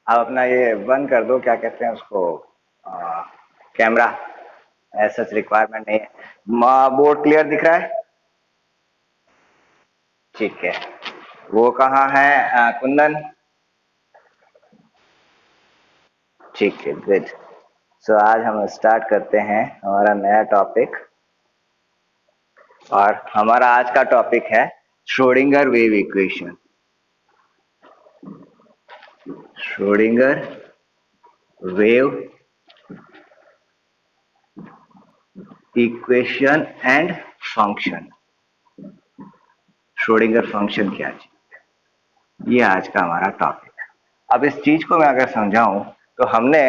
आप अपना ये बंद कर दो, क्या कहते हैं उसको, कैमरा। ऐसा रिक्वायरमेंट नहीं है। बोर्ड क्लियर दिख रहा है? ठीक है। वो कहाँ है, कुंदन? ठीक है, गुड। सो आज हम स्टार्ट करते हैं हमारा नया टॉपिक। और हमारा आज का टॉपिक है Schrodinger wave equation. Schrodinger wave equation and function. Schrodinger function क्या चीज, ये आज का हमारा टॉपिक है। अब इस चीज को मैं अगर समझाऊं तो हमने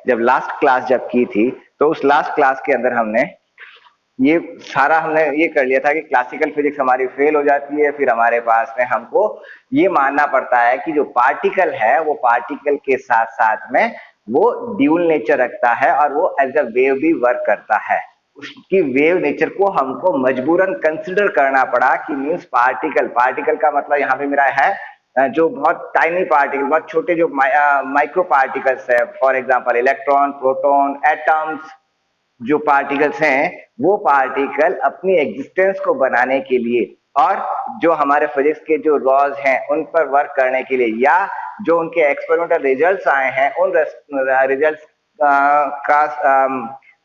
जब लास्ट क्लास जब की थी, तो उस लास्ट क्लास के अंदर हमने ये सारा हमने ये कर लिया था कि क्लासिकल फिजिक्स हमारी फेल हो जाती है, फिर हमारे पास में हमको ये मानना पड़ता है कि जो पार्टिकल है वो पार्टिकल के साथ साथ में वो ड्यूल नेचर रखता है और वो एज अ वेव भी वर्क करता है। उसकी वेव नेचर को हमको मजबूरन कंसिडर करना पड़ा कि मींस पार्टिकल, पार्टिकल का मतलब यहाँ पे मेरा है जो बहुत टाइनी पार्टिकल, बहुत छोटे जो माइक्रो पार्टिकल्स है, for example electron, proton, atoms. जो पार्टिकल्स हैं वो पार्टिकल अपनी एग्जिस्टेंस को बनाने के लिए और जो हमारे फिजिक्स के जो लॉज हैं उन पर वर्क करने के लिए, या जो उनके एक्सपेरिमेंटल रिजल्ट्स आए हैं उन रिजल्ट्स का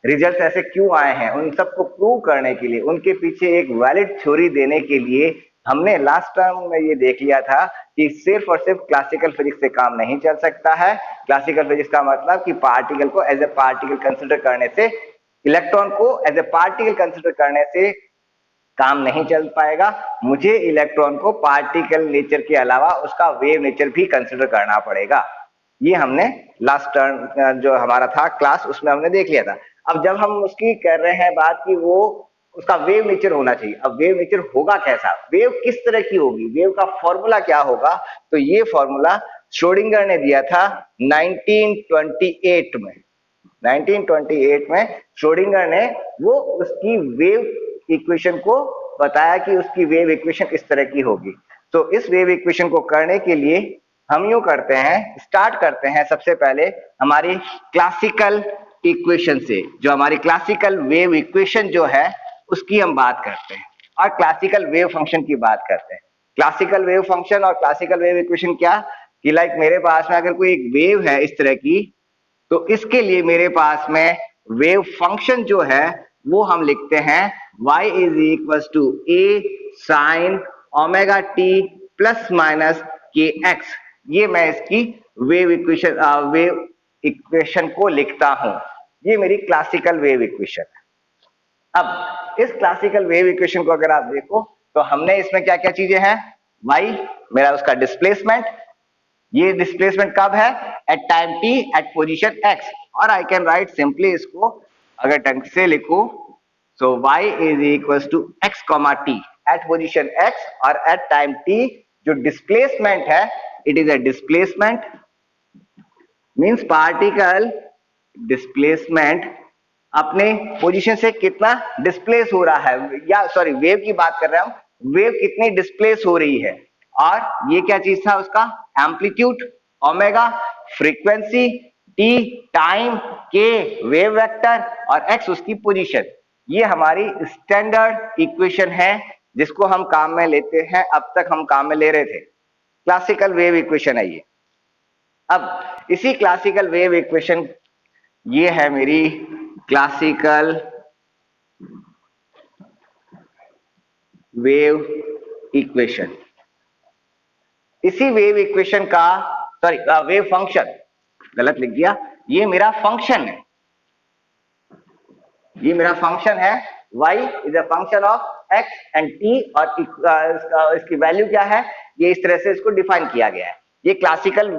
रिजल्ट्स ऐसे क्यों आए हैं उन सबको प्रूव करने के लिए, उनके पीछे एक वैलिड थ्योरी देने के लिए हमने लास्ट टाइम में ये देख लिया था कि सिर्फ और सिर्फ क्लासिकल फिजिक्स से काम नहीं चल सकता है। क्लासिकल फिजिक्स का मतलब कि पार्टिकल को एज ए पार्टिकल कंसिडर करने से, इलेक्ट्रॉन को एज ए पार्टिकल कंसिडर करने से काम नहीं चल पाएगा। मुझे इलेक्ट्रॉन को पार्टिकल नेचर के अलावा उसका वेव नेचर भी कंसिडर करना पड़ेगा। ये हमने लास्ट टर्म जो हमारा था क्लास उसमें हमने देख लिया था। अब जब हम उसकी कर रहे हैं बात कि वो उसका वेव नेचर होना चाहिए, अब वेव नेचर होगा कैसा, वेव किस तरह की होगी, वेव का फॉर्मूला क्या होगा, तो ये फॉर्मूला श्रोडिंगर ने दिया था 1928 में। 1928 में श्रोडिंगर ने वो उसकी वेव इक्वेशन को बताया कि उसकी वेव इक्वेशन इस तरह की होगी। तो इस वेव इक्वेशन को करने के लिए हम यूं करते हैं, स्टार्ट करते हैं सबसे पहले हमारी क्लासिकल इक्वेशन से। जो हमारी क्लासिकल वेव इक्वेशन जो है उसकी हम बात करते हैं और क्लासिकल वेव फंक्शन की बात करते हैं। क्लासिकल वेव फंक्शन और क्लासिकल वेव इक्वेशन क्या, कि लाइक मेरे पास में अगर कोई एक वेव है इस तरह की, तो इसके लिए मेरे पास में वेव फंक्शन जो है वो हम लिखते हैं y is equal to a sine omega t plus minus k x. ये मैं इसकी वेव इक्वेशन को लिखता हूं। ये मेरी क्लासिकल वेव इक्वेशन है। अब इस क्लासिकल वेव इक्वेशन को अगर आप देखो तो हमने इसमें क्या क्या चीजें हैं, y मेरा उसका डिस्प्लेसमेंट, ये डिस्प्लेसमेंट कब है, at time t at position x। और आई कैन राइट सिंपली इसको अगर ढंग से लिखो, so y is equal to x comma t at position x और एट टाइम t जो डिस्प्लेसमेंट है, it is a displacement means particle displacement अपने पोजीशन से कितना डिस्प्लेस हो रहा है, या सॉरी वेव की बात कर रहा हूं, वेव कितनी डिस्प्लेस हो रही है। और ये क्या चीज था उसका, amplitude, omega frequency, T time, के वेव वेक्टर और एक्स उसकी पोजीशन। ये हमारी स्टैंडर्ड इक्वेशन है जिसको हम काम में लेते हैं, अब तक हम काम में ले रहे थे। क्लासिकल वेव इक्वेशन है ये। अब इसी क्लासिकल वेव इक्वेशन, ये है मेरी क्लासिकल वेव इक्वेशन। इसी वेव इक्वेशन का, सॉरी वेव फंक्शन, गलत लिख दिया, ये मेरा फंक्शन है, ये मेरा फंक्शन है। y is a function of x and t और इसकी वैल्यू क्या है, ये इस तरह से इसको डिफाइन किया गया है। ये क्लासिकल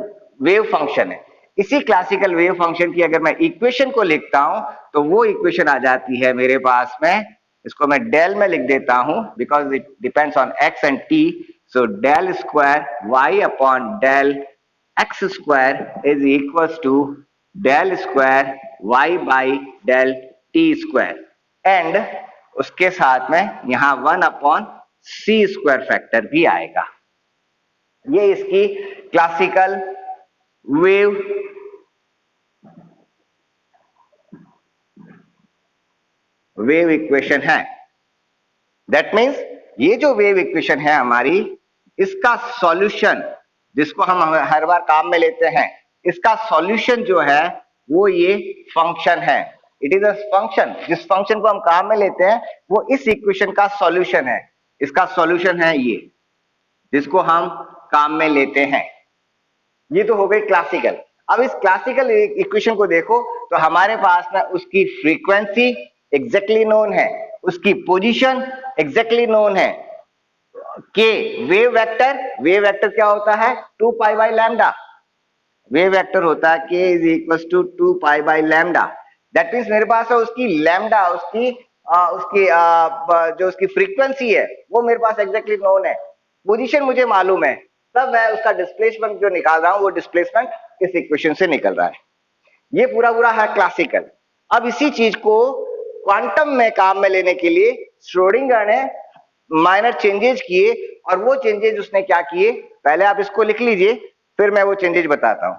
वेव फंक्शन है। इसी क्लासिकल वेव फंक्शन की अगर मैं इक्वेशन को लिखता हूं तो वो इक्वेशन आ जाती है मेरे पास में, इसको मैं डेल में लिख देता हूं because it depends on x and t। So del square y upon del x square is equal to del square y by del T square and उसके साथ में यहां 1 अपॉन c स्क्वायर फैक्टर भी आएगा। ये इसकी क्लासिकल वेव वेव इक्वेशन है। That means ये जो वेव इक्वेशन है हमारी, इसका सॉल्यूशन जिसको हम हर बार काम में लेते हैं, इसका सॉल्यूशन जो है वो ये फंक्शन है। इट इज अ फंक्शन, जिस फंक्शन को हम काम में लेते हैं वो इस इक्वेशन का सॉल्यूशन है। इसका सॉल्यूशन है ये जिसको हम काम में लेते हैं। ये तो हो गई क्लासिकल। अब इस क्लासिकल इक्वेशन को देखो तो हमारे पास में उसकी फ्रीक्वेंसी एग्जैक्टली नोन है, उसकी पोजीशन एग्जैक्टली नोन है, के वेव वेक्टर क्या होता है 2 pi by lambda, wave vector होता है k is equal to 2 pi by lambda. That means मेरे पास है उसकी लैम्डा, जो उसकी फ्रीक्वेंसी है वो मेरे पास एग्जैक्टली नोन है, पोजीशन मुझे मालूम है, तब मैं उसका डिस्प्लेसमेंट जो निकाल रहा हूं वो डिस्प्लेसमेंट इस इक्वेशन से निकल रहा है। ये पूरा पूरा है क्लासिकल। अब इसी चीज को क्वांटम में काम में लेने के लिए श्रोडिंगर ने माइनर चेंजेस किए, और वो चेंजेस उसने क्या किए, पहले आप इसको लिख लीजिए फिर मैं वो चेंजेस बताता हूं।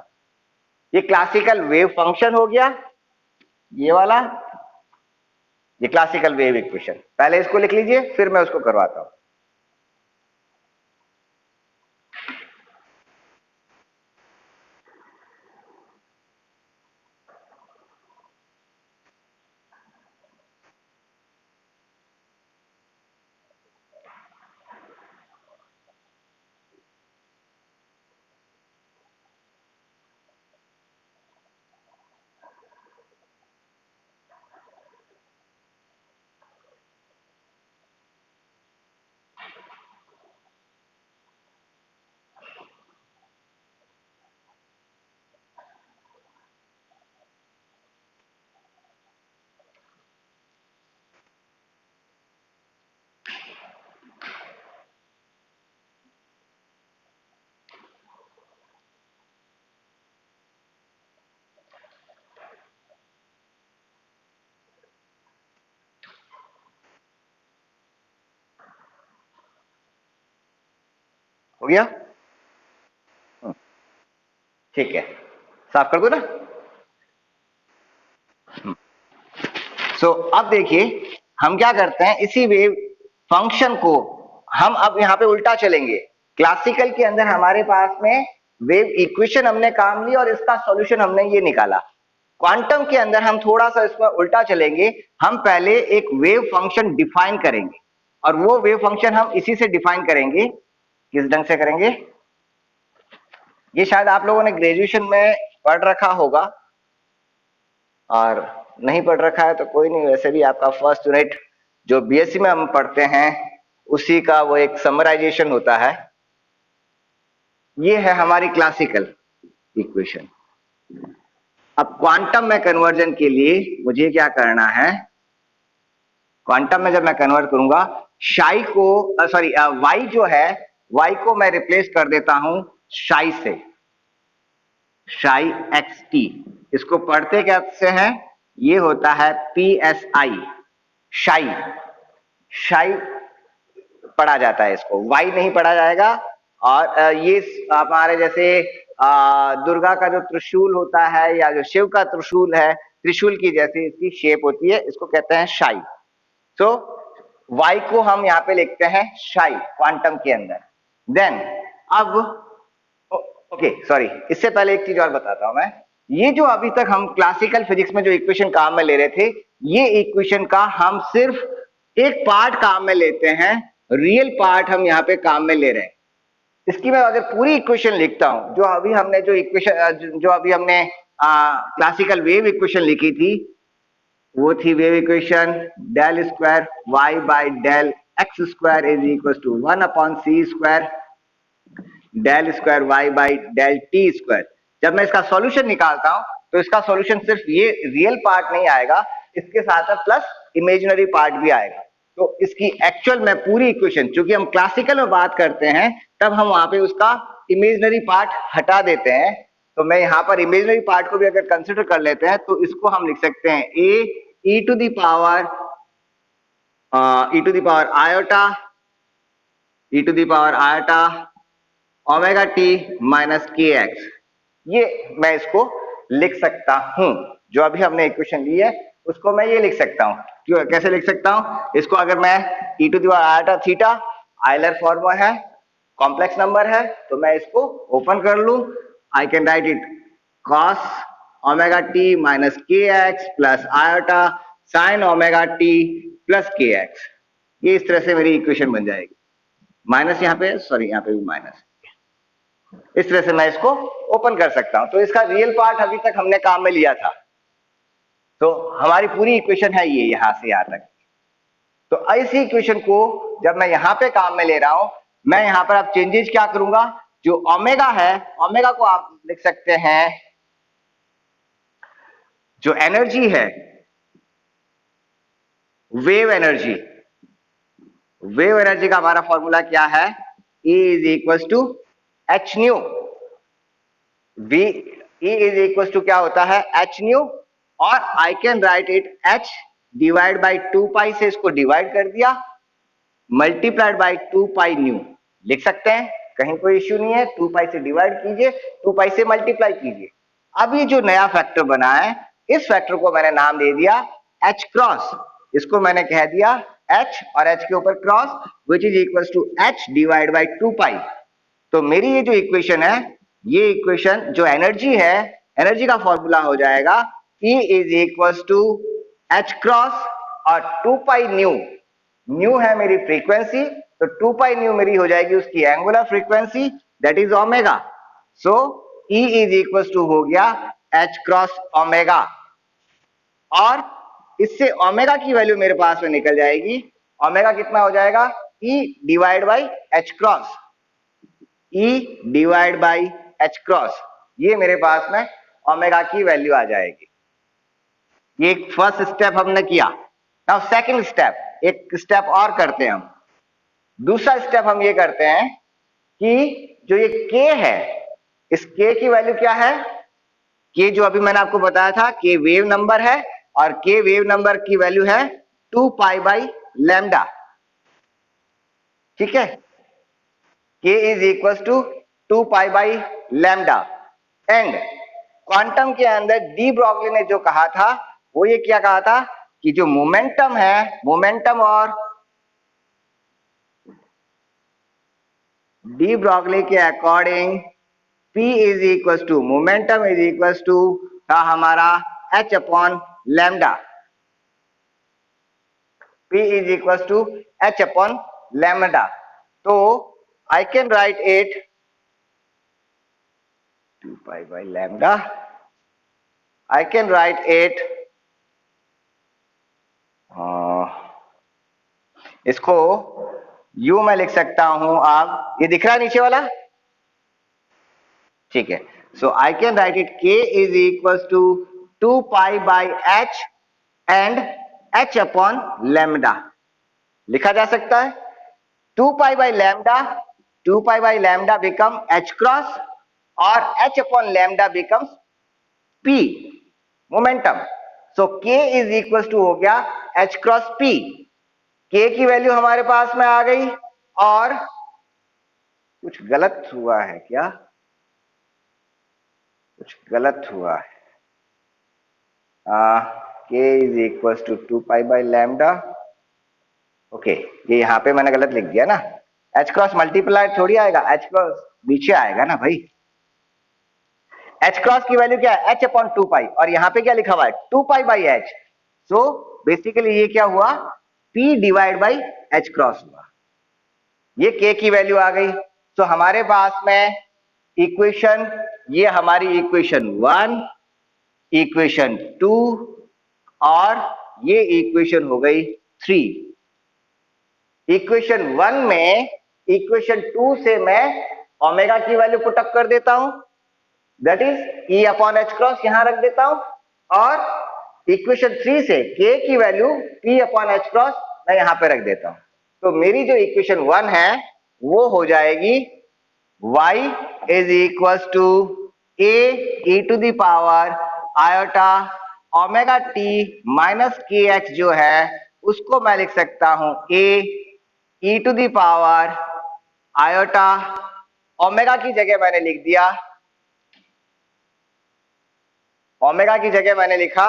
ये क्लासिकल वेव फंक्शन हो गया, ये वाला, ये क्लासिकल वेव इक्वेशन, पहले इसको लिख लीजिए फिर मैं उसको करवाता हूं। हो गया, ठीक है, साफ कर दो ना। सो अब देखिए हम क्या करते हैं, इसी वेव फंक्शन को हम अब यहां पे उल्टा चलेंगे। क्लासिकल के अंदर हमारे पास में वेव इक्वेशन हमने काम ली और इसका सॉल्यूशन हमने ये निकाला। क्वांटम के अंदर हम थोड़ा सा इसमें उल्टा चलेंगे, हम पहले एक वेव फंक्शन डिफाइन करेंगे, और वो वेव फंक्शन हम इसी से डिफाइन करेंगे। किस ढंग से करेंगे, ये शायद आप लोगों ने ग्रेजुएशन में पढ़ रखा होगा, और नहीं पढ़ रखा है तो कोई नहीं, वैसे भी आपका फर्स्ट यूनिट जो बीएससी में हम पढ़ते हैं उसी का वो एक समराइजेशन होता है। ये है हमारी क्लासिकल इक्वेशन। अब क्वांटम में कन्वर्जन के लिए मुझे क्या करना है, क्वांटम में जब मैं कन्वर्ट करूंगा शाई को, सॉरी वाई जो है, वाई को मैं रिप्लेस कर देता हूं शाई से, शाई एक्स टी। इसको पढ़ते कैसे हैं, ये होता है पी एस आई, शाई, शाई पढ़ा जाता है, इसको वाई नहीं पढ़ा जाएगा। और ये हमारे जैसे दुर्गा का जो त्रिशूल होता है या जो शिव का त्रिशूल है, त्रिशूल की जैसी इसकी शेप होती है, इसको कहते हैं शाई। तो वाई को हम यहाँ पे लिखते हैं शाई क्वांटम के अंदर। देन अब ओके सॉरी, इससे पहले एक चीज और बताता हूं मैं। ये जो अभी तक हम क्लासिकल फिजिक्स में जो इक्वेशन काम में ले रहे थे, ये इक्वेशन का हम सिर्फ एक पार्ट काम में लेते हैं, रियल पार्ट हम यहाँ पे काम में ले रहे हैं। इसकी मैं अगर पूरी इक्वेशन लिखता हूं, जो अभी हमने जो इक्वेशन जो अभी हमने क्लासिकल वेव इक्वेशन लिखी थी, वो थी wave equation del square Y by del x square is equal to 1/c² del square Y by del T square. जब मैं इसका सॉल्यूशन निकालता हूं तो इसका सॉल्यूशन सिर्फ ये रियल पार्ट नहीं आएगा, इसके साथ प्लस इमेजिनरी पार्ट भी आएगा। तो इसकी एक्चुअल में पूरी इक्वेशन, चूंकि हम क्लासिकल में बात करते हैं तब हम वहां पे उसका इमेजिनरी पार्ट हटा देते हैं, तो मैं यहां पर इमेजिनरी पार्ट को भी अगर कंसिडर कर लेते हैं तो इसको हम लिख सकते हैं A E to the power iota, e to the power iota omega t minus k x. ये मैं इसको लिख सकता हूं। जो अभी हमने इक्वेशन ली है उसको मैं ये लिख सकता हूं। क्यों, कैसे लिख सकता हूं इसको? अगर मैं e to the power iota theta Euler formula है, कॉम्प्लेक्स नंबर है, तो मैं इसको ओपन कर लूं। I can write it cos omega t minus k x plus iota sine omega t plus k x. ये इस तरह से मेरी इक्वेशन बन जाएगी। माइनस यहाँ पे, सॉरी यहाँ पे भी माइनस। इस तरह से मैं इसको ओपन कर सकता हूं। तो इसका रियल पार्ट अभी तक हमने काम में लिया था। तो हमारी पूरी इक्वेशन है ये यहां से यहां तक। तो ऐसी इक्वेशन को जब मैं यहां पे काम में ले रहा हूं, मैं यहां पर अब चेंजेस क्या करूंगा? जो ओमेगा है, ओमेगा को आप लिख सकते हैं, जो एनर्जी है, वेव एनर्जी। वेव एनर्जी का हमारा फॉर्मूला क्या है? E is equal to h nu. V E is equal to क्या होता है? H nu. और I can write it h divide by 2 pi से इसको डिवाइड कर दिया, मल्टीप्लाइड बाई 2 पाई न्यू लिख सकते हैं, कहीं कोई इश्यू नहीं है। 2 पाई से डिवाइड कीजिए, 2 पाई से मल्टीप्लाई कीजिए। अब ये जो नया फैक्टर बना है, इस फैक्टर को मैंने नाम दे दिया h क्रॉस। इसको मैंने कह दिया h और h के ऊपर cross, which is equal to h divide by 2 pi. तो मेरी ये जो इक्वेशन है, ये इक्वेशन जो एनर्जी है, एनर्जी का फॉर्मूला हो जाएगा E is equal to h cross और 2 पाई न्यू। न्यू है मेरी फ्रीक्वेंसी, तो 2 पाई न्यू मेरी हो जाएगी उसकी angular frequency, that is omega. So E is equal to हो गया h क्रॉस ओमेगा। और इससे ओमेगा की वैल्यू मेरे पास में निकल जाएगी। ओमेगा कितना हो जाएगा? E divide by h cross. E divide by h cross, ये मेरे पास में ओमेगा की वैल्यू आ जाएगी। ये एक फर्स्ट स्टेप हमने किया। नाउ सेकंड स्टेप, एक स्टेप और करते हैं हम। दूसरा स्टेप हम ये करते हैं कि जो ये k है, इस k की वैल्यू क्या है? k जो अभी मैंने आपको बताया था, k वेव नंबर है और k वेव नंबर की वैल्यू है 2 पाई बाई लैम्डा। ठीक है, k is equal to 2 pi by lambda. And quantum के अंदर डी ब्रॉगली ने जो कहा था, वो ये क्या कहा था कि जो मोमेंटम है, मोमेंटम और डी ब्रॉगली के according P is equal to momentum is equal to था हमारा h upon lambda. P is equal to h upon lambda. तो I can write it 2 pi by lambda. I can write it, इसको यू मैं लिख सकता हूं। आप ये दिख रहा है नीचे वाला? ठीक है, so I can write it k is equal to 2 pi by h and h upon lambda लिखा जा सकता है। 2 pi by lambda, 2 pi by lambda become h cross और h upon lambda becomes p momentum. So k is equal to हो गया h cross p। k की value हमारे पास में आ गई। और कुछ गलत हुआ है क्या? कुछ गलत हुआ है। k is equal to 2 pi by lambda. Okay, ये यहाँ पे मैंने गलत लिख दिया ना। h क्रॉस मल्टीप्लाई थोड़ी आएगा, h क्रॉस नीचे आएगा ना भाई। h क्रॉस की वैल्यू क्या है? h अपॉन 2 पाई, और यहाँ पे क्या लिखा हुआ है? 2 pi by h। So basically ये क्या हुआ? p divide by h cross हुआ। ये k की वैल्यू आ गई। तो हमारे पास में इक्वेशन, ये हमारी इक्वेशन 1, इक्वेशन 2 और ये इक्वेशन हो गई 3। इक्वेशन 1 में इक्वेशन 2 से मैं ओमेगा की वैल्यू पुट अप कर देता हूं, that is E upon h cross यहां रख देता हूं। और इक्वेशन 3 से k की value P upon h cross मैं यहां पे रख देता हूं। तो मेरी जो इक्वेशन 1 है वो हो जाएगी y is equal to a e to the power iota omega t minus k x जो है उसको मैं लिख सकता हूं a e to the power iota, omega की जगह मैंने लिख दिया ओमेगा की जगह मैंने लिखा,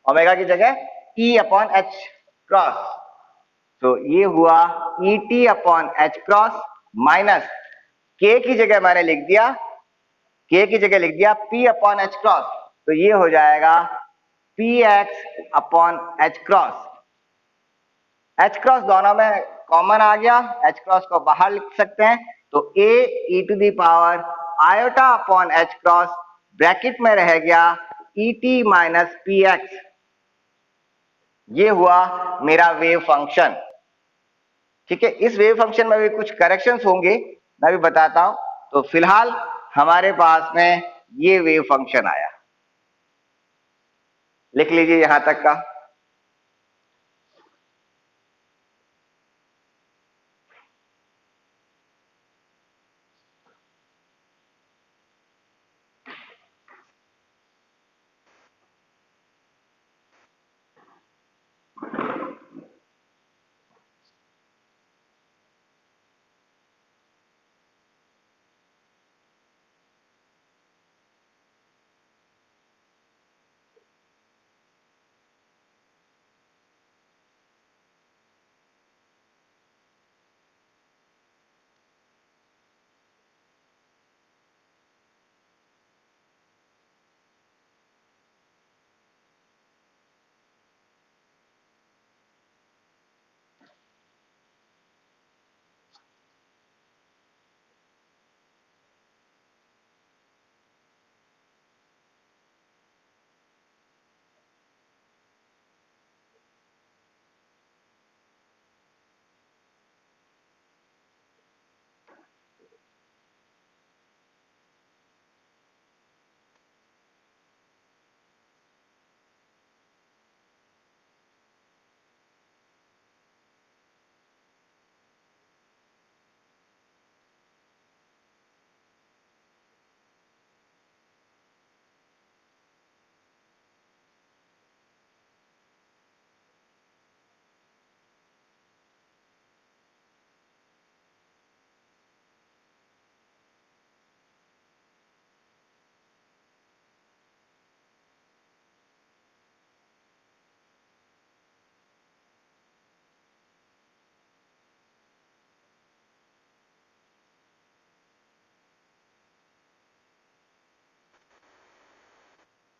ओमेगा की जगह E अपॉन एच क्रॉस, तो ये हुआ ET upon H cross minus K की जगह मैंने लिख दिया, K की जगह लिख दिया P अपॉन एच क्रॉस, तो ये हो जाएगा PX upon H cross. H cross दोनों में कॉमन आ गया, एच क्रॉस को बाहर लिख सकते हैं, तो A e to the power iota upon H cross bracket में रह गया ET माइनस PX। ये हुआ मेरा वेव फंक्शन। ठीक है, इस वेव फंक्शन में भी कुछ करेक्शंस होंगे, मैं भी बताता हूं। तो फिलहाल हमारे पास में ये वेव फंक्शन आया, लिख लीजिए यहां तक का।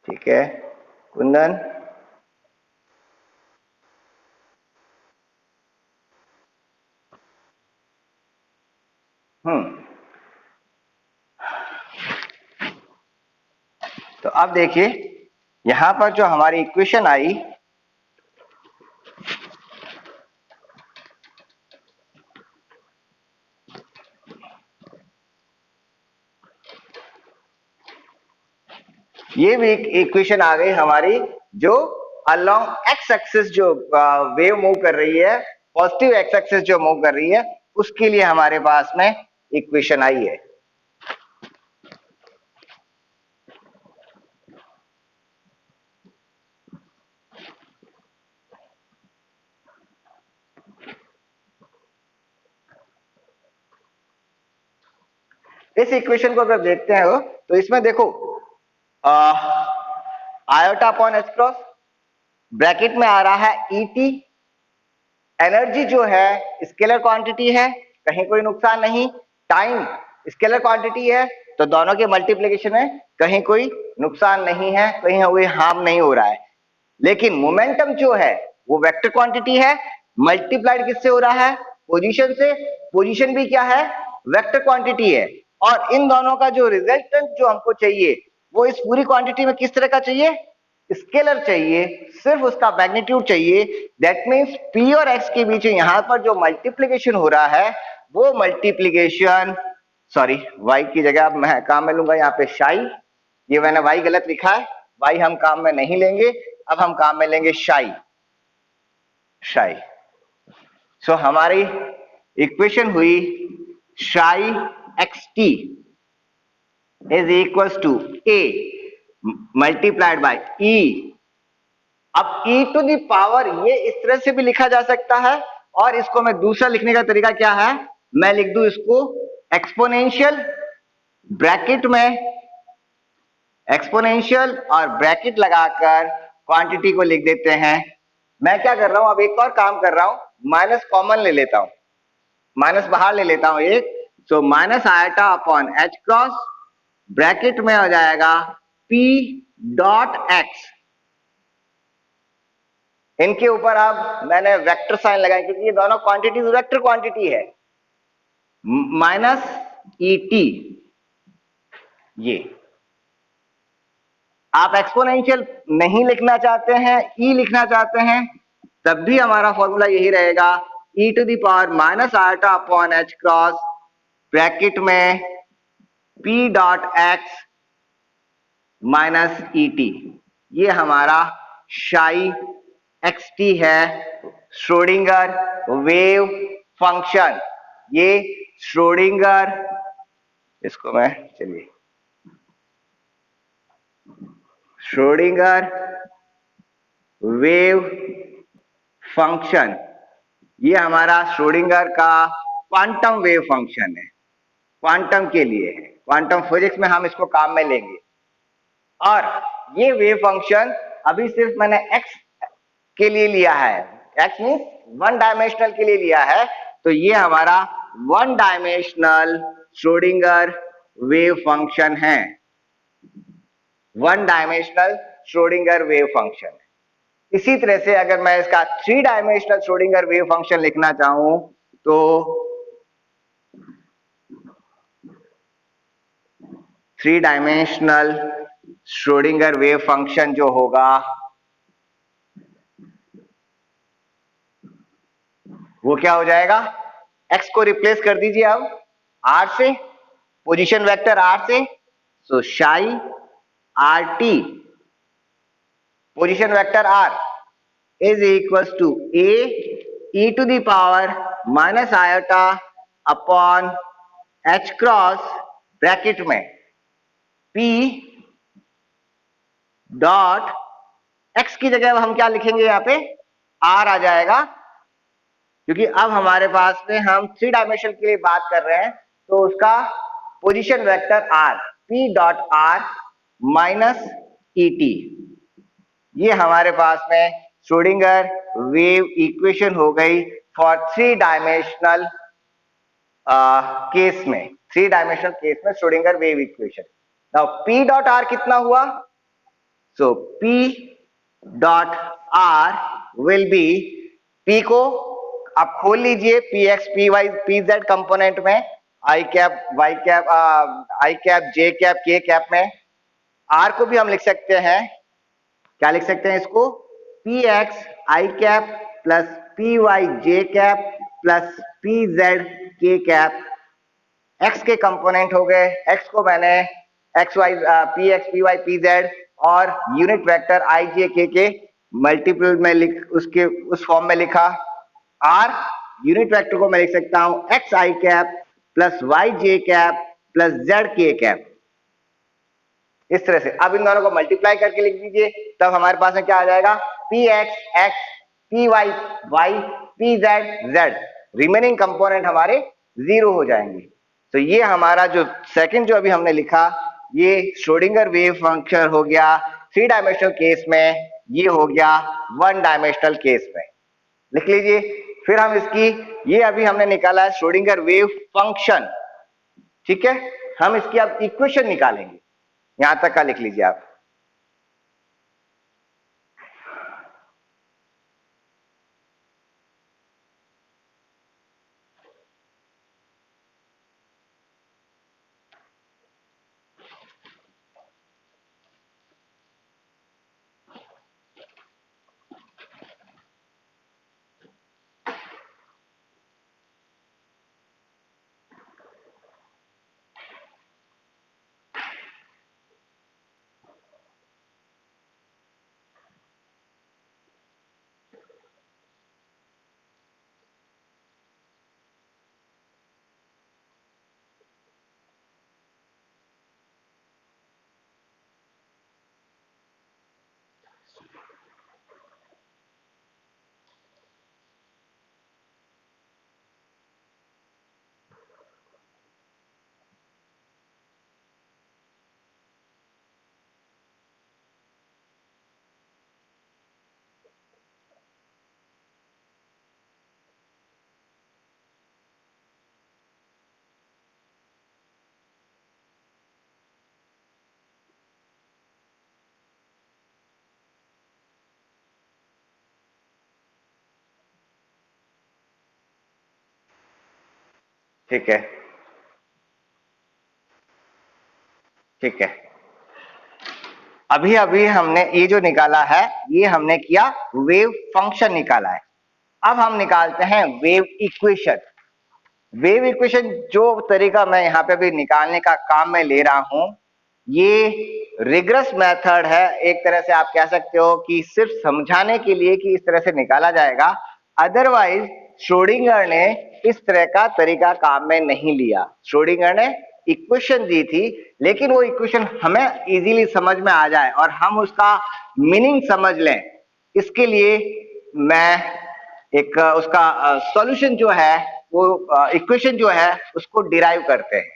ठीक है कुंदन, तो अब देखिए यहां पर जो हमारी इक्वेशन आई, ये भी एक इक्वेशन आ गई हमारी जो अलोंग एक्स एक्सिस जो वेव मूव कर रही है, पॉजिटिव एक्स एक्सिस जो मूव कर रही है, उसके लिए हमारे पास में इक्वेशन आई है। इस इक्वेशन को अगर देखते हैं तो इसमें देखो iota upon H cross bracket में आ रहा है ईटी, एनर्जी जो है स्केलर क्वांटिटी है, कहीं कोई नुकसान नहीं, टाइम स्केलर क्वांटिटी है, तो दोनों के मल्टीप्लिकेशन में कहीं कोई नुकसान नहीं है, कहीं कोई हार्म नहीं हो रहा है। लेकिन मोमेंटम जो है वो वेक्टर क्वांटिटी है, मल्टीप्लाइड किससे हो रहा है? पोजीशन से। पोजीशन भी क्या है? वेक्टर क्वांटिटी है। और इन दोनों का जो रिजल्टेंट जो हमको चाहिए वो इस पूरी क्वांटिटी में किस तरह का चाहिए? स्केलर चाहिए, सिर्फ उसका मैग्नीट्यूड चाहिए। दैट मींस p और x के बीच यहां पर जो मल्टीप्लिकेशन हो रहा है वो मल्टीप्लिकेशन, सॉरी y की जगह अब मैं काम में लूंगा यहाँ पे शाई, ये मैंने y गलत लिखा है, y हम काम में नहीं लेंगे, अब हम काम में लेंगे शाई। शाई सो हमारी इक्वेशन हुई psi x T is equal to A multiplied by e. अब e टू दी पावर ये इस तरह से भी लिखा जा सकता है, और इसको मैं दूसरा लिखने का तरीका क्या है, मैं लिख दूं इसको एक्सपोनेंशियल ब्रैकेट में एक्सपोनेंशियल और ब्रैकेट लगाकर क्वांटिटी को लिख देते हैं। मैं क्या कर रहा हूं, अब एक और काम कर रहा हूं, माइनस कॉमन ले लेता हूं, माइनस बाहर ले लेता हूं एक, so minus iota upon H cross, bracket में हो जाएगा पी डॉट एक्स। इनके ऊपर अब मैंने वेक्टर साइन लगाया क्योंकि ये दोनों क्वांटिटीज वेक्टर क्वांटिटी है। माइनस ई टी, ये आप एक्सपोनेंशियल नहीं लिखना चाहते हैं, ई लिखना चाहते हैं, तब भी हमारा फॉर्मूला यही रहेगा, e to the power minus iota upon H cross, bracket में p dot x minus E T. ये हमारा शाई एक्स टी है, श्रोडिंगर वेव फंक्शन। ये श्रोडिंगर, इसको मैं चलिए श्रोडिंगर वेव फंक्शन, ये हमारा श्रोडिंगर का क्वांटम वेव फंक्शन है, क्वांटम के लिए है, क्वांटम फिजिक्स में हम इसको काम में लेंगे। और ये वेव फंक्शन अभी सिर्फ मैंने एक्स के लिए लिया है, एक्स मींस वन डायमेंशनल के लिए लिया है, तो ये हमारा one dimensional Schrodinger wave function है, one dimensional Schrodinger wave function. इसी तरह से अगर मैं इसका three dimensional Schrodinger wave function लिखना चाहूं तो three dimensional Schrodinger wave function जो होगा वो क्या हो जाएगा, x को रिप्लेस कर दीजिए अब r से, पोजीशन वेक्टर r से, so psi R T position vector r is equals to a e to the power minus iota upon h cross, bracket में p डॉट x की जगह हम क्या लिखेंगे, यहाँ पे r आ जाएगा, क्योंकि अब हमारे पास में हम थ्री डायमेंशन के लिए बात कर रहे हैं, तो उसका position vector r, p dot r minus E T, ये हमारे पास में श्रोडिंगर वेव इक्वेशन हो गई फॉर थ्री डायमेंशनल केस में, थ्री डायमेंशनल केस में Schrodinger wave equation. Now p dot r कितना हुआ, so p dot r will be, p को आप खोल लीजिए p x p y p z component में, i cap j cap k cap जे कैप के कैप में, आर को भी हम लिख सकते हैं, क्या लिख सकते हैं इसको, p x i cap plus p y j cap plus p z k cap. X के कंपोनेंट हो गए, एक्स को मैंने x y p x p y p z और unit vector i j k multiple में लिख, उसके उस फॉर्म में लिखा। आर यूनिट वेक्टर को मैं लिख सकता हूं x i cap plus Y j cap plus Z k cap, इस तरह से। अब इन दोनों को मल्टीप्लाई करके लिख दीजिए, तब हमारे पास में क्या आ जाएगा, p x x p y y p z z, remaining component हमारे जीरो हो जाएंगे। तो ये हमारा जो सेकंड जो अभी हमने लिखा, ये श्रोडिंगर वेव फंक्शन हो गया थ्री डायमेंशनल केस में, ये हो गया वन डायमेंशनल केस में, लिख लीजिए। फिर हम इसकी, ये अभी हमने निकाला है श्रोडिंगर वेव फंक्शन, ठीक है, हम इसकी अब इक्वेशन निकालेंगे, यहां तक का लिख लीजिए आप। ठीक है, ठीक है। अभी अभी हमने ये जो निकाला है, ये हमने किया वेव फंक्शन निकाला है। अब हम निकालते हैं वेव इक्वेशन। वेव इक्वेशन जो तरीका मैं यहाँ पे भी निकालने का काम में ले रहा हूं, ये रिग्रेस मेथड है। एक तरह से आप कह सकते हो कि सिर्फ समझाने के लिए कि इस तरह से निकाला जाएगा, अदरवाइज श्रोडिंगर ने इस तरह का तरीका काम में नहीं लिया। श्रोडिंगर ने इक्वेशन दी थी, लेकिन वो इक्वेशन हमें इजीली समझ में आ जाए और हम उसका मीनिंग समझ लें, इसके लिए मैं एक उसका सॉल्यूशन जो है, वो इक्वेशन जो है उसको डिराइव करते हैं।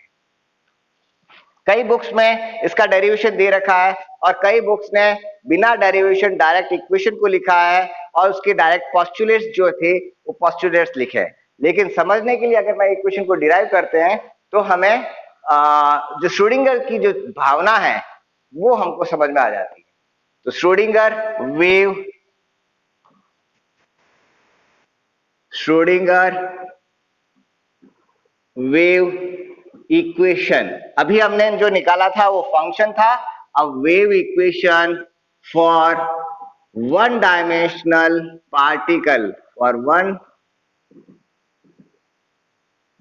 कई बुक्स में इसका डेरिवेशन दे रखा है और कई बुक्स ने बिना डेरिवेशन डायरेक्ट इक्वेशन को लिखा है और उसके डायरेक्ट पोस्टुलेट्स जो थे वो पोस्टुलेट्स लिखे हैं। लेकिन समझने के लिए अगर मैं इक्वेशन को डिराइव करते हैं तो हमें जो श्रोडिंगर की जो भावना है वो हमको समझ में आ जाती है। तो श्रोडिंगर वेव इक्वेशन, अभी हमने जो निकाला था वो फंक्शन था। अब wave equation for one dimensional particle, for one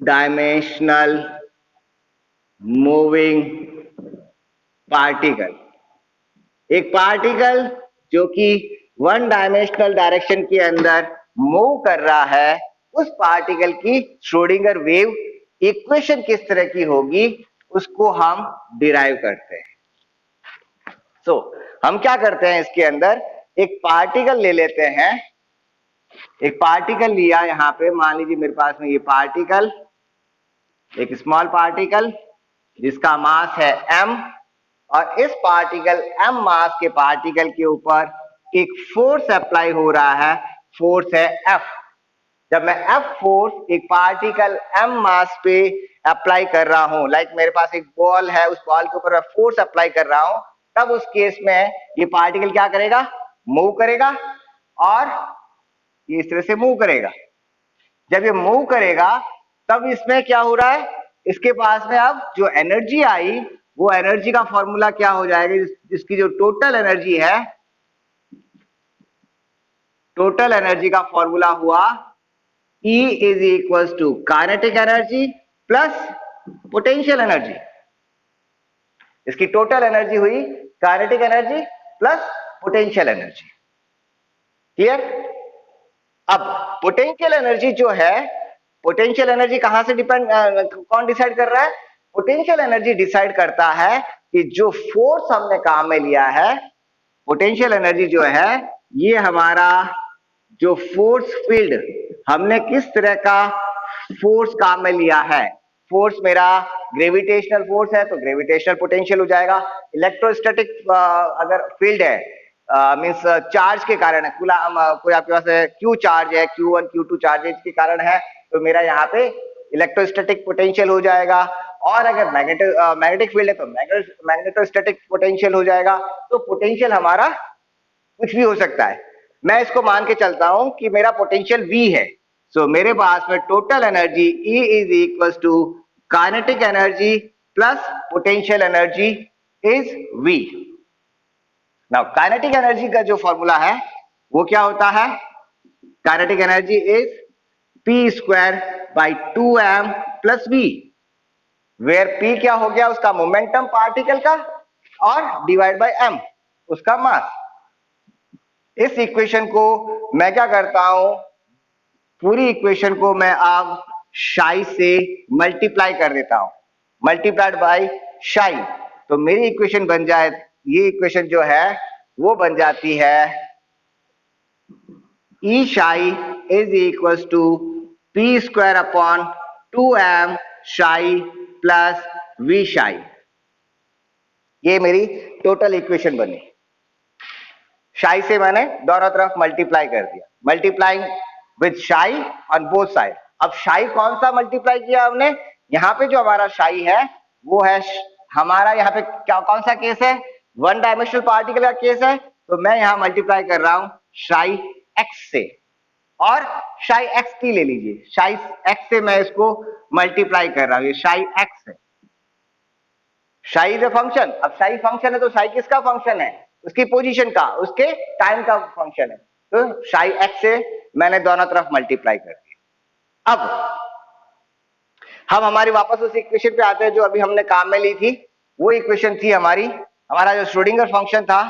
dimensional moving particle. एक पार्टिकल जो कि वन डायमेंशनल डायरेक्शन के अंदर मूव कर रहा है, उस पार्टिकल की श्रोडिंगर वेव इक्वेशन किस तरह की होगी उसको हम डिराइव करते हैं। सो हम क्या करते हैं, इसके अंदर एक पार्टिकल ले लेते हैं। एक पार्टिकल लिया, यहां पे मान लीजिए मेरे पास में ये पार्टिकल, एक स्मॉल पार्टिकल जिसका मास है m, और इस पार्टिकल m मास के पार्टिकल के ऊपर एक फोर्स अप्लाई हो रहा है, फोर्स है F। जब मैं F फोर्स एक पार्टिकल m मास पे अप्लाई कर रहा हूं, लाइक मेरे पास एक बॉल है, उस बॉल के ऊपर मैं फोर्स अप्लाई कर रहा हूं, तब उस केस में ये पार्टिकल क्या करेगा, मूव करेगा और ये इस तरह से मूव करेगा। जब ये मूव करेगा तब इसमें क्या हो रहा है, इसके पास में अब जो एनर्जी आई वो एनर्जी का फॉर्मूला क्या हो जाएगा, जिसकी जो टोटल एनर्जी है, टोटल एनर्जी का फॉर्मूला हुआ E is equal to kinetic energy plus potential energy. इसकी टोटल एनर्जी हुई kinetic energy plus potential energy. Clear? अब पोटेंशियल एनर्जी जो है, पोटेंशियल एनर्जी कहां से डिपेंड, कौन डिसाइड कर रहा है? पोटेंशियल एनर्जी डिसाइड करता है कि जो फोर्स हमने काम में लिया है, पोटेंशियल एनर्जी जो है ये हमारा जो फोर्स फील्ड, हमने किस तरह का फोर्स काम में लिया है। फोर्स मेरा ग्रेविटेशनल फोर्स है तो ग्रेविटेशनल पोटेंशियल हो जाएगा। इलेक्ट्रोस्टैटिक अगर फील्ड है, मींस चार्ज के कारण है, कोई आपके पास क्यू चार्ज है, Q1 Q2 चार्जेज के कारण है, तो मेरा यहाँ पे इलेक्ट्रोस्टैटिक पोटेंशियल हो जाएगा। और अगर मैग्नेटिक फील्ड है तो मैग्नेटोस्टैटिक पोटेंशियल हो जाएगा। तो पोटेंशियल हमारा कुछ भी हो सकता है। मैं इसको मान के चलता हूं कि मेरा पोटेंशियल V है, सो मेरे पास में total energy E is equal to kinetic energy plus potential energy is V। Now kinetic energy का जो फॉर्मूला है वो क्या होता है, kinetic energy is P square by 2m plus V, where P क्या हो गया, उसका मोमेंटम पार्टिकल का, और डिवाइड बाय m उसका मास। इस इक्वेशन को मैं क्या करता हूं, पूरी इक्वेशन को मैं अब शाई से मल्टीप्लाई कर देता हूं, मल्टीप्लाइड बाय शाई, तो मेरी इक्वेशन बन जाए, ये इक्वेशन जो है वो बन जाती है E psi is equal to P square upon 2m psi plus V शाई। ये मेरी टोटल इक्वेशन बनी। शाई से मैंने दोनों तरफ मल्टीप्लाई कर दिया, मल्टीप्लाइंग विद शाई ऑन बोथ साइड। अब शाई कौन सा मल्टीप्लाई किया हमने, यहाँ पे जो हमारा शाई है वो है हमारा, यहाँ पे क्या कौन सा केस है, वन डायमेंशनल पार्टिकल का केस है, तो मैं यहाँ मल्टीप्लाई कर रहा हूं शाई एक्स से। और शाई एक्स टी ले लीजिए, शाई एक्स से मैं इसको मल्टीप्लाई कर रहा हूं, ये शाई एक्स है, शाई इज अ फंक्शन। अब शाई फंक्शन है तो शाई किसका फंक्शन है, उसकी पोजीशन का, उसके टाइम का फंक्शन है, तो शाई एक्स से मैंने दोनों तरफ मल्टीप्लाई कर दिया। अब हम हमारी वापस उस इक्वेशन पे आते हैं जो अभी हमने काम में ली थी। वो इक्वेशन थी हमारी, हमारा जो श्रोडिंगर फंक्शन था,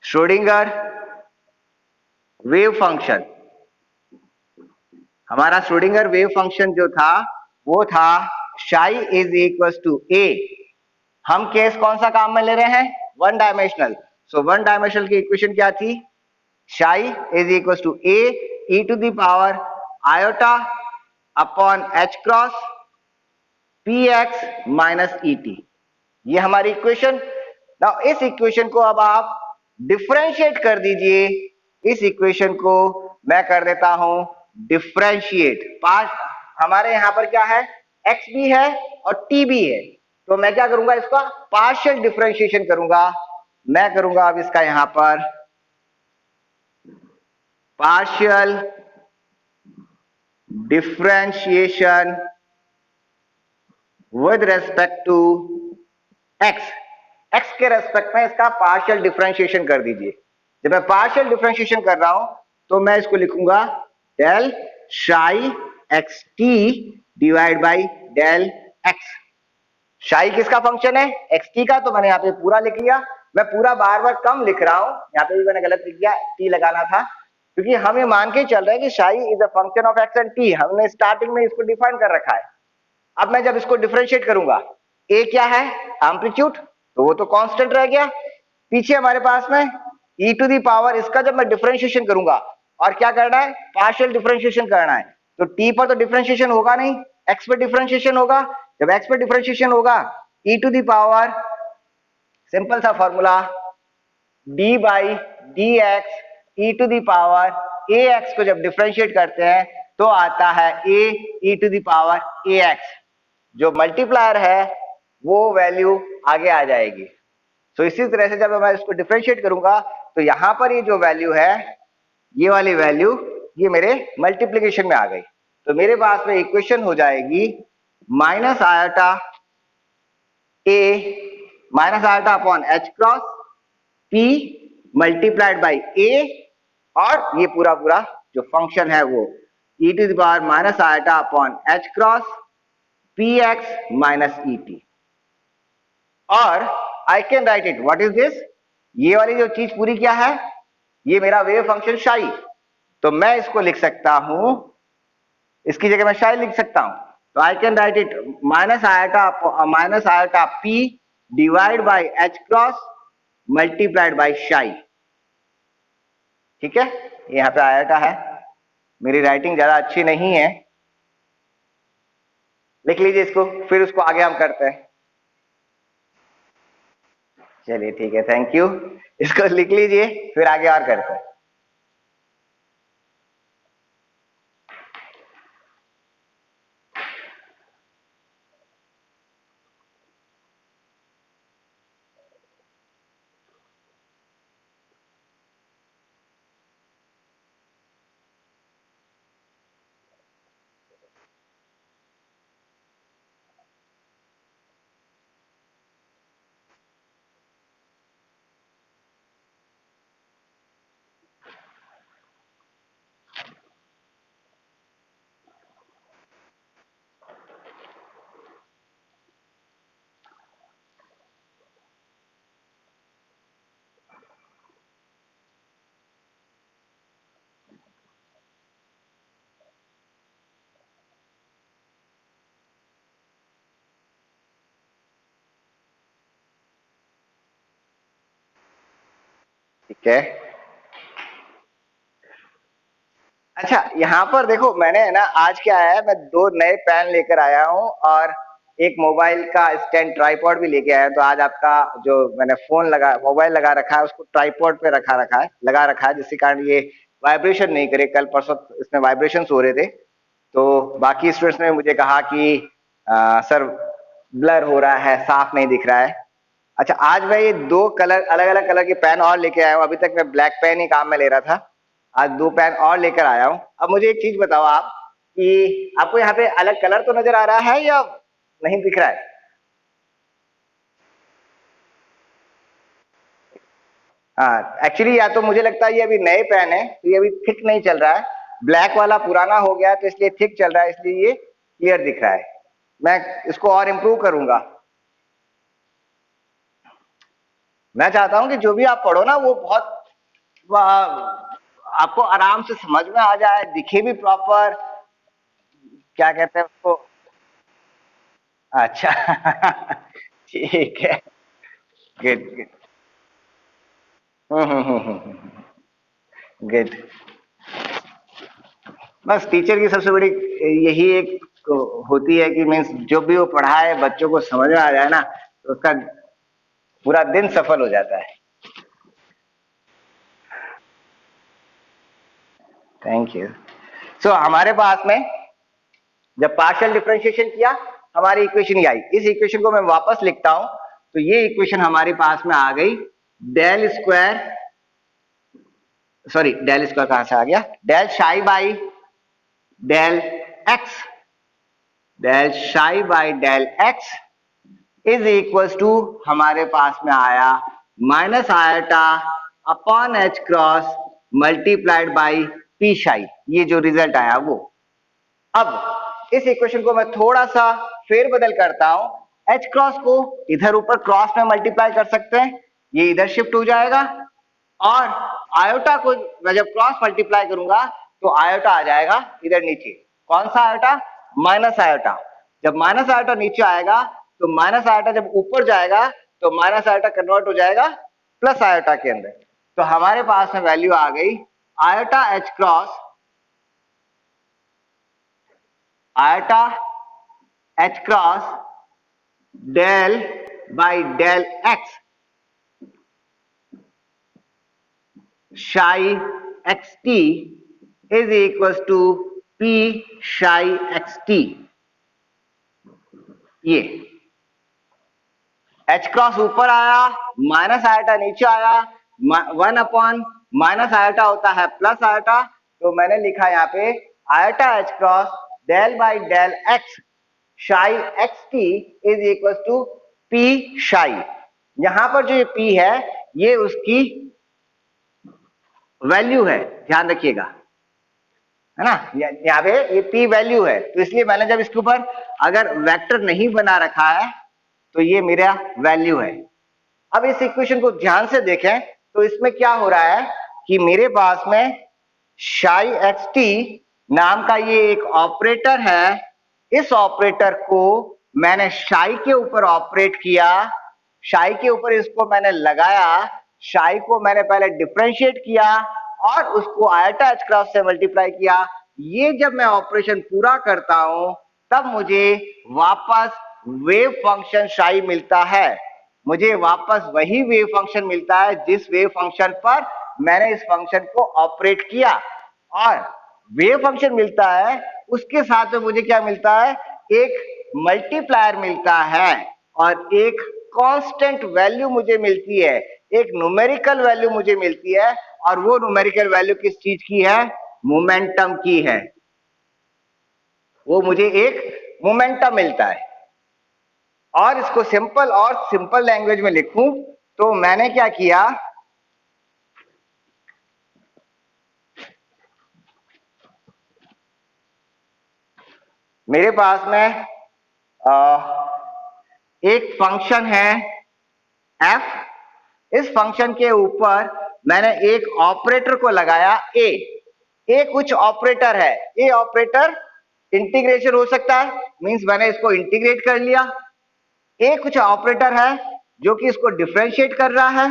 श्रोडिंगर वेव फंक्शन, हमारा श्रोडिंगर वेव फंक्शन जो था वो था शाई इज इक्वल टू ए। हम केस कौन सा काम में ले रहे हैं, one dimensional. So one dimensional की इक्वेशन क्या थी, psi is equal to A E to the power iota upon H cross P x minus E T, ये हमारी इक्वेशन। नाउ इस इक्वेशन को अब आप डिफरेंशिएट कर दीजिए, इस इक्वेशन को मैं कर देता हूं डिफरेंशिएट। पार्ट हमारे यहां पर क्या है, एक्स भी है और टी भी है, तो मैं क्या करूंगा, इसका पार्शियल डिफरेंशिएशन करूंगा। मैं करूंगा अब इसका यहां पर partial differentiation with respect to x, x के रेस्पेक्ट में इसका पार्शियल डिफरेंशिएशन कर दीजिए। जब मैं पार्शियल डिफरेंशिएशन कर रहा हूं तो मैं इसको लिखूंगा del psi x t divide by del x. Psi किसका फंक्शन है, एक्स टी का, तो मैंने यहाँ पे पूरा लिख लिया। मैं पूरा बार बार कम लिख रहा हूं, यहाँ पे भी मैंने गलत लिख दिया, टी लगाना था, क्योंकि हम ये मान के चल रहे हैं कि शाई is a function of x and T, हमने स्टार्टिंग में इसको डिफाइन कर रखा है। अब मैं जब इसको डिफरेंशिएट करूंगा, ए क्या है, एम्पलीट्यूड, तो वो तो कांस्टेंट रह गया। पीछे हमारे पास में e टू दी पावर, इसका जब मैं डिफरेंशिएशन करूंगा, और क्या करना है, पार्शियल डिफरेंशिएशन करना है, तो t पर तो डिफरेंशिएशन होगा नहीं, x पे डिफरेंशिएशन होगा। जब x पे डिफरेंशिएशन होगा, e to the power, simple सा formula, d by d x e to the power a x को जब डिफरेंशिएट करते हैं तो आता है a e to the power a x. जो मल्टीप्लायर है वो वैल्यू आगे आ जाएगी। तो इसी तरह से जब मैं इसको डिफरेंशिएट करूंगा तो यहां पर ये जो वैल्यू है, ये वाली वैल्यू, ये मेरे मल्टीप्लीकेशन में आ गई। तो मेरे पास में इक्वेशन हो जाएगी minus iota a minus iota upon H cross p multiplied by a, और ये पूरा पूरा जो फंक्शन है वो e to the power minus iota upon H cross P x minus E t. और I can write it, what is this, ये वाली जो चीज पूरी क्या है, ये मेरा वेव फंक्शन शाई, तो मैं इसको लिख सकता हूं, इसकी जगह मैं शाई लिख सकता हूं। तो I can write it minus iota P divide by H cross multiplied by शाई। ठीक है, यहां पे आयोटा है, मेरी राइटिंग ज्यादा अच्छी नहीं है, लिख लीजिए इसको, फिर उसको आगे हम करते हैं। चलिए ठीक है, थैंक यू, इसको लिख लीजिए, फिर आगे और करते हैं। ठीक है, अच्छा यहाँ पर देखो, मैंने है ना आज क्या है, मैं दो नए पेन लेकर आया हूँ और एक मोबाइल का स्टैंड ट्राइपॉड भी लेके आया। तो आज आपका जो मैंने फोन लगा, मोबाइल लगा रखा है, उसको ट्राइपॉड पे लगा रखा है, जिसके कारण ये वाइब्रेशन नहीं करे। कल परसों इसमें वाइब्रेशन हो रहे थे, तो बाकी स्टूडेंट्स ने मुझे कहा कि सर ब्लर हो रहा है, साफ नहीं दिख रहा है। अच्छा, आज मैं ये दो कलर, अलग अलग कलर के पेन और लेके आया हूँ। अभी तक मैं ब्लैक पेन ही काम में ले रहा था, आज 2 पेन और लेकर आया हूं। अब मुझे एक चीज बताओ आप कि आपको यहाँ पे अलग कलर तो नजर आ रहा है या नहीं दिख रहा है? हाँ, एक्चुअली या तो मुझे लगता है ये अभी नए पेन है तो ये अभी थिक नहीं चल रहा है, ब्लैक वाला पुराना हो गया तो इसलिए थिक चल रहा है, इसलिए ये क्लियर दिख रहा है। मैं इसको और इम्प्रूव करूंगा। मैं चाहता हूं कि जो भी आप पढ़ो ना वो बहुत आपको आराम से समझ में आ जाए, दिखे भी प्रॉपर, क्या कहते हैं उसको। अच्छा ठीक है। Good good. गुड। बस टीचर की सबसे बड़ी यही एक होती है कि मीन्स जो भी वो पढ़ाए बच्चों को समझ में आ जाए ना तो उसका पूरा दिन सफल हो जाता है। Thank you. सो हमारे पास में जब पार्शियल डिफरेंशिएशन किया हमारी इक्वेशन ये आई। इस इक्वेशन को मैं वापस लिखता हूं तो ये इक्वेशन हमारे पास में आ गई del square, sorry del square कहां से आ गया, del psi by del x, del psi by del x is equal to हमारे पास में आया minus iota upon H cross multiplied by p psi. ये जो रिजल्ट आया वो। अब इस इक्वेशन को मैं थोड़ा सा फेरबदल करता हूं। एच क्रॉस को इधर ऊपर क्रॉस में मल्टीप्लाई कर सकते हैं, ये इधर शिफ्ट हो जाएगा, और आयोटा को मैं जब क्रॉस मल्टीप्लाई करूंगा तो आयोटा आ जाएगा इधर नीचे। कौन सा आयोटा? Minus iota. जब माइनस आयोटा नीचे आएगा तो माइनस आयोटा जब ऊपर जाएगा तो माइनस आयोटा कन्वर्ट हो जाएगा प्लस आयोटा के अंदर। तो हमारे पास में वैल्यू आ गई iota H cross, iota H cross del by del x psi x T is equal to p psi x t. ये एच क्रॉस ऊपर आया, माइनस आयोटा नीचे आया, 1 अपॉन माइनस आयोटा होता है प्लस आयोटा, तो मैंने लिखा यहाँ पे iota H cross del by del x psi x T is equal to p psi. यहां पर जो ये पी है ये उसकी वैल्यू है, ध्यान रखिएगा, है ना, यहाँ पे ये पी वैल्यू है, तो इसलिए मैंने जब इसके ऊपर अगर वेक्टर नहीं बना रखा है तो ये मेरा वैल्यू है। अब इस इक्वेशन को ध्यान से देखें तो इसमें क्या हो रहा है कि मेरे पास में शाई एक्स टी नाम का ये एक ऑपरेटर है, इस ऑपरेटर को मैंने शाई के ऊपर ऑपरेट किया, शाई के ऊपर इसको मैंने लगाया, शाई को मैंने पहले डिफरेंशिएट किया और उसको आयोटा एच क्रॉस से मल्टीप्लाई किया। ये जब मैं ऑपरेशन पूरा करता हूं तब मुझे वापस वेव फंक्शन शाई मिलता है, मुझे वापस वही वेव फंक्शन मिलता है जिस वेव फंक्शन पर मैंने इस फंक्शन को ऑपरेट किया, और वेव फंक्शन मिलता है उसके साथ में मुझे क्या मिलता है, एक मल्टीप्लायर मिलता है और एक कांस्टेंट वैल्यू मुझे मिलती है, एक न्यूमेरिकल वैल्यू मुझे मिलती है, और वो न्यूमेरिकल वैल्यू किस चीज की है? मोमेंटम की है। वो मुझे एक मोमेंटम मिलता है। और इसको सिंपल लैंग्वेज में लिखूं तो मैंने क्या किया, मेरे पास में एक फंक्शन है f, इस फंक्शन के ऊपर मैंने एक ऑपरेटर को लगाया ए कुछ ऑपरेटर है, ए ऑपरेटर इंटीग्रेशन हो सकता है, मींस मैंने इसको इंटीग्रेट कर लिया, ए कुछ ऑपरेटर है जो कि इसको डिफरेंशिएट कर रहा है,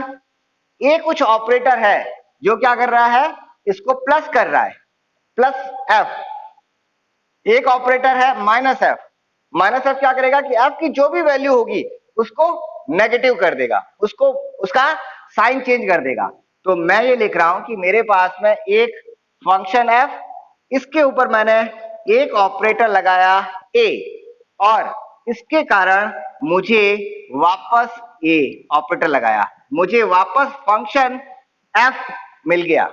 ए कुछ ऑपरेटर है जो क्या कर रहा है, इसको प्लस कर रहा है, प्लस एफ, एक ऑपरेटर है माइनस एफ, माइनस एफ क्या करेगा कि एफ की जो भी वैल्यू होगी उसको नेगेटिव कर देगा, उसको उसका साइन चेंज कर देगा। तो मैं ये लिख रहा हूं कि मेरे पास में एक फंक्शन एफ, इसके ऊपर मैंने एक ऑपरेटर लगाया ए, और इसके कारण मुझे वापस ए ऑपरेटर लगाया, मुझे वापस फंक्शन एफ मिल गया।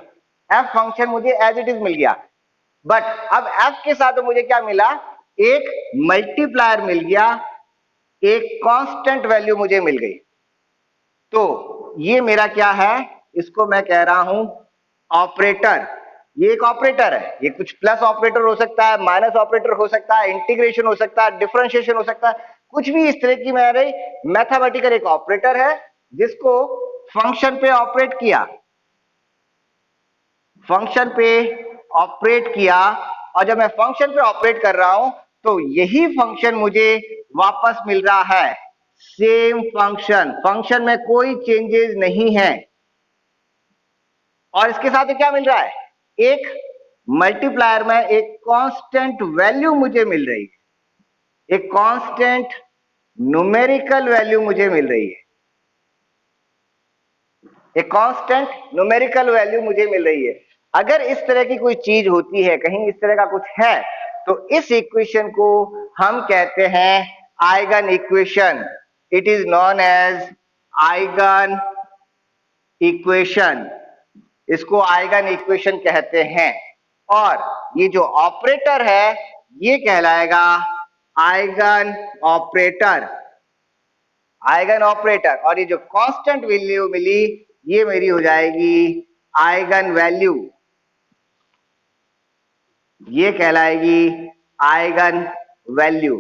एफ फंक्शन मुझे एज इट इज मिल गया, बट अब एफ के साथ मुझे क्या मिला, एक मल्टीप्लायर मिल गया, एक कांस्टेंट वैल्यू मुझे मिल गई। तो ये मेरा क्या है, इसको मैं कह रहा हूं ऑपरेटर। ये एक ऑपरेटर है, ये कुछ प्लस ऑपरेटर हो सकता है, माइनस ऑपरेटर हो सकता है, इंटीग्रेशन हो सकता है, डिफरेंशिएशन हो सकता है, कुछ भी इस तरह की मेरे मैथमेटिकल एक ऑपरेटर है जिसको फंक्शन पे ऑपरेट किया, फंक्शन पे ऑपरेट किया, और जब मैं फंक्शन पे ऑपरेट कर रहा हूं तो यही फंक्शन मुझे वापस मिल रहा है, सेम फंक्शन, फंक्शन में कोई चेंजेस नहीं है। और इसके साथ क्या मिल रहा है, एक मल्टीप्लायर में एक कांस्टेंट वैल्यू मुझे मिल रही है, एक कांस्टेंट न्यूमेरिकल वैल्यू मुझे मिल रही है, एक कांस्टेंट न्यूमेरिकल वैल्यू मुझे मिल रही है। अगर इस तरह की कोई चीज होती है, कहीं इस तरह का कुछ है, तो इस इक्वेशन को हम कहते हैं eigen equation. It is known as eigen equation, इसको आइगन इक्वेशन कहते हैं। और ये जो ऑपरेटर है ये कहलाएगा आइगन ऑपरेटर, आइगन ऑपरेटर। और ये जो कांस्टेंट वैल्यू मिली ये मेरी हो जाएगी आइगन वैल्यू, ये कहलाएगी आइगन वैल्यू।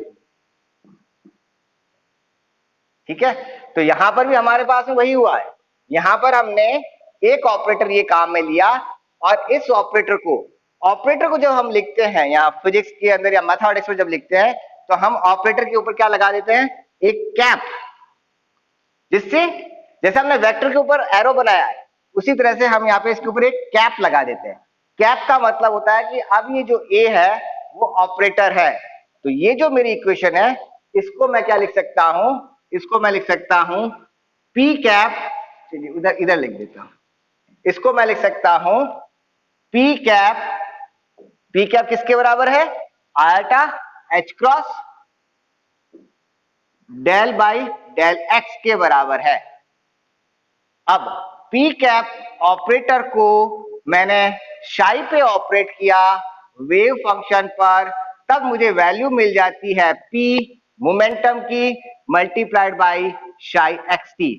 ठीक है, तो यहां पर भी हमारे पास में वही हुआ है, यहां पर हमने एक ऑपरेटर ये काम में लिया, और इस ऑपरेटर को जब हम लिखते हैं यहाँ फिजिक्स के अंदर या मैथमेटिक्स में जब लिखते हैं, तो हम ऑपरेटर के ऊपर क्या लगा देते हैं, एक कैप, जिससे जैसे हमने वेक्टर के ऊपर एरो बनाया है उसी तरह से हम यहाँ पे इसके ऊपर एक कैप लगा देते हैं। कैप का मतलब होता है कि अब ये जो ए है वो ऑपरेटर है, तो ये जो मेरी इक्वेशन है इसको मैं क्या लिख सकता हूं, इसको मैं लिख सकता हूं पी कैप, चलिए उधर इधर लिख देता हूं, इसको मैं लिख सकता हूं पी कैप। पी कैप किसके बराबर है, iota H cross del by del x के बराबर है। अब पी कैप ऑपरेटर को मैंने शाई पे ऑपरेट किया वेव फंक्शन पर, तब मुझे वैल्यू मिल जाती है पी मोमेंटम की multiplied by psi x T.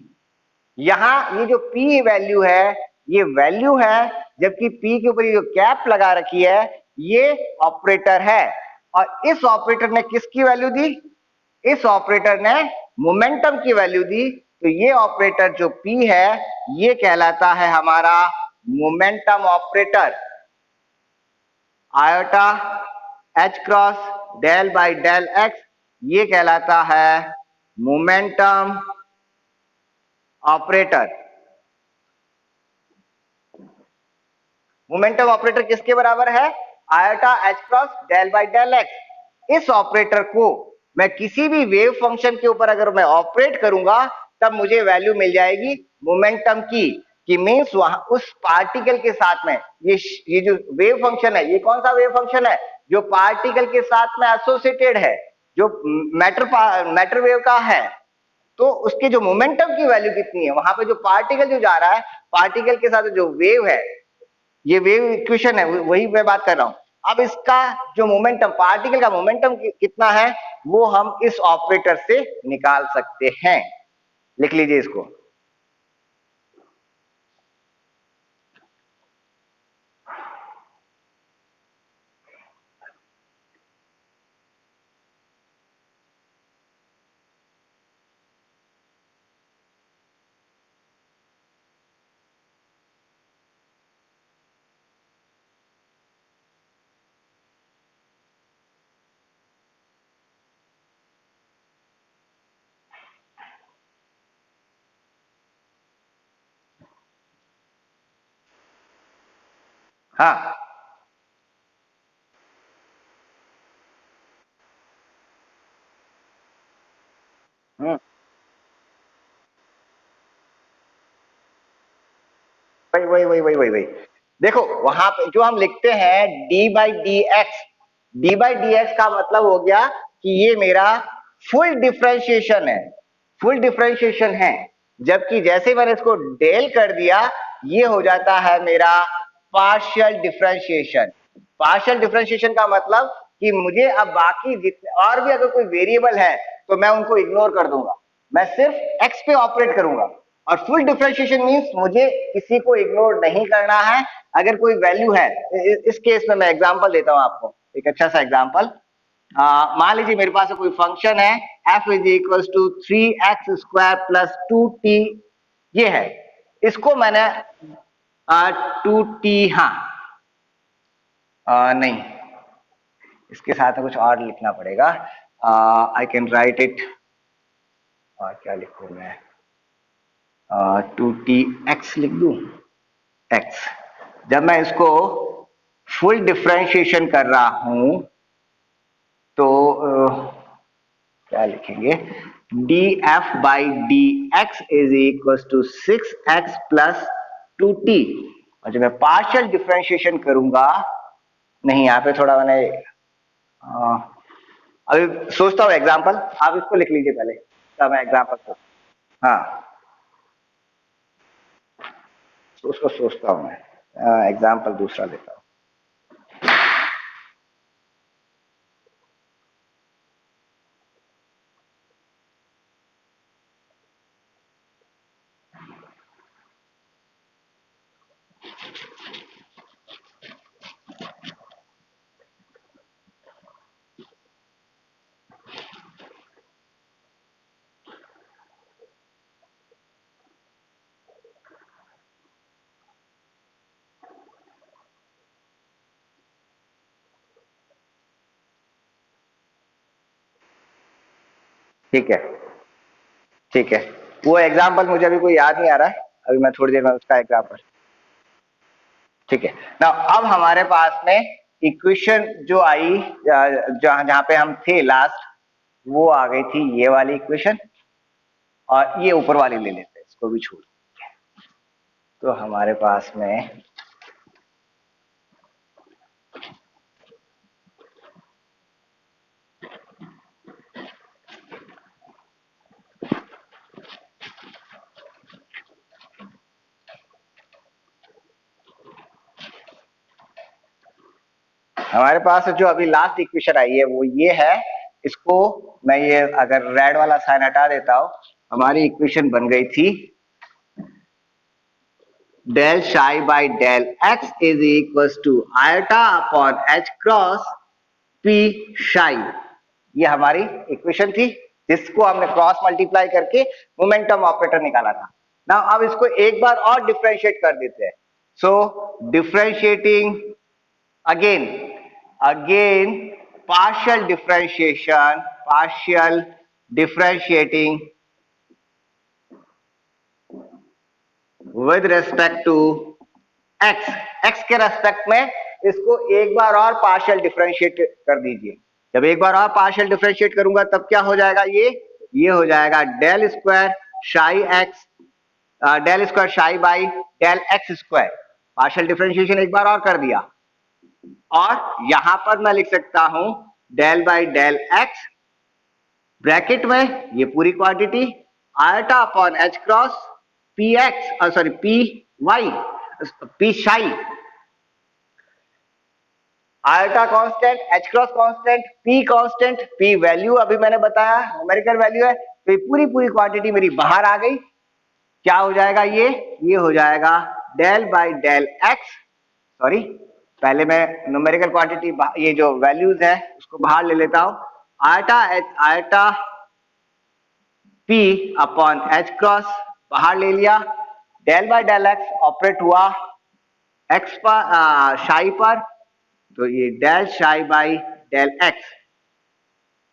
यहां ये जो पी वैल्यू है ये वैल्यू है, जबकि पी के ऊपर ये जो कैप लगा रखी है ये ऑपरेटर है। और इस ऑपरेटर ने किसकी वैल्यू दी, इस ऑपरेटर ने मोमेंटम की वैल्यू दी, तो ये ऑपरेटर जो P है ये कहलाता है हमारा momentum operator. Iota H cross del by del x ये कहलाता है मोमेंटम ऑपरेटर। मोमेंटम ऑपरेटर किसके बराबर है, iota H cross del by del x. इस ऑपरेटर को मैं किसी भी वेव फंक्शन के ऊपर अगर मैं ऑपरेट करूंगा तब मुझे वैल्यू मिल जाएगी मोमेंटम की, कि मींस वहां उस पार्टिकल के साथ में ये जो वेव फंक्शन है ये कौन सा वेव फंक्शन है, जो पार्टिकल के साथ में एसोसिएटेड है, जो मैटर वेव का है, तो उसके जो मोमेंटम की वैल्यू कितनी है, वहां पे जो पार्टिकल जो जा रहा है पार्टिकल के साथ जो वेव है, ये वेव इक्वेशन है वही मैं बात कर रहा हूं। अब इसका जो मोमेंटम, पार्टिकल का मोमेंटम कितना है वो हम इस ऑपरेटर से निकाल सकते हैं। लिख लीजिए इसको, हाँ वही वही वही वही वही वही देखो वहां पे जो हम लिखते हैं D by d x, D by d x का मतलब हो गया कि ये मेरा फुल डिफरेंशिएशन है, फुल डिफरेंशिएशन है। जबकि जैसे मैंने इसको डेल कर दिया ये हो जाता है मेरा पार्शियल डिफरेंशिएशन। पार्शियल डिफरेंशिएशन का मतलब कि मुझे अब बाकी जितने और भी अगर कोई वेरिएबल है तो मैं उनको इग्नोर कर दूंगा, मैं सिर्फ एक्स पे ऑपरेट करूंगा। और फुल डिफरेंशिएशन मींस मुझे किसी को इग्नोर नहीं करना है। अगर कोई वैल्यू है, इस केस में मैं एग्जांपल देता हूं आपको, एक अच्छा सा एग्जांपल। मान लीजिए मेरे पास कोई फंक्शन है f is equal to 3x² plus 2t, ये है, इसको मैंने 2t, हाँ नहीं, इसके साथ कुछ और लिखना पड़ेगा। आई कैन राइट इट, क्या लिखूं मैं, 2tx लिख दूं, x। जब मैं इसको फुल डिफरेंशिएशन कर रहा हूं तो क्या लिखेंगे, df by dx is equal to 6x plus 2t। और जब मैं पार्शियल डिफरेंशिएशन करूंगा, नहीं यहाँ पे थोड़ा मैंने अभी सोचता हूँ एग्जांपल, आप इसको लिख लीजिए पहले, तब मैं एग्जांपल सोच, हाँ उसको सोचता हूँ मैं, एग्जांपल दूसरा लेता हूँ। ठीक है, ठीक है, वो एग्जांपल मुझे अभी कोई याद नहीं आ रहा है, अभी मैं थोड़ी देर में उसका एग्जांपल, ठीक है ना। अब हमारे पास में इक्वेशन जो आई, जहां जहां पे हम थे लास्ट, वो आ गई थी ये वाली इक्वेशन, और ये ऊपर वाली ले लेते हैं, इसको भी छोड़। तो हमारे पास में हमारे पास जो अभी लास्ट इक्वेशन आई है वो ये है। इसको मैं ये अगर रेड वाला साइन हटा देता हूं, हमारी इक्वेशन बन गई थी del psi by del x is equal to iota upon H cross p psi. ये हमारी इक्वेशन थी जिसको हमने क्रॉस मल्टीप्लाई करके मोमेंटम ऑपरेटर निकाला था ना। अब इसको एक बार और डिफरेंशिएट कर देते हैं। सो differentiating again partial differentiating with respect to x के रेस्पेक्ट में इसको एक बार और पार्शियल डिफरेंशिएट कर दीजिए। जब एक बार और पार्शियल डिफरेंशिएट करूंगा तब क्या हो जाएगा, ये हो जाएगा del square psi x, del square psi by del x square. Partial differentiation एक बार और कर दिया, और यहां पर मैं लिख सकता हूं del by del x, bracket में ये पूरी quantity iota upon H cross P x, sorry p y, p psi, iota constant, h cross constant, p constant, p value अभी मैंने बताया न्यूमेरिकल वैल्यू है। तो ये पूरी क्वांटिटी मेरी बाहर आ गई। क्या हो जाएगा, ये हो जाएगा del by del x, sorry पहले मैं न्यूमेरिकल क्वांटिटी, ये जो वैल्यूज है उसको बाहर ले लेता हूं, iota p upon H cross बाहर ले लिया, del by del x operate हुआ एक्स पर, शाई पर, तो ये del psi by del x.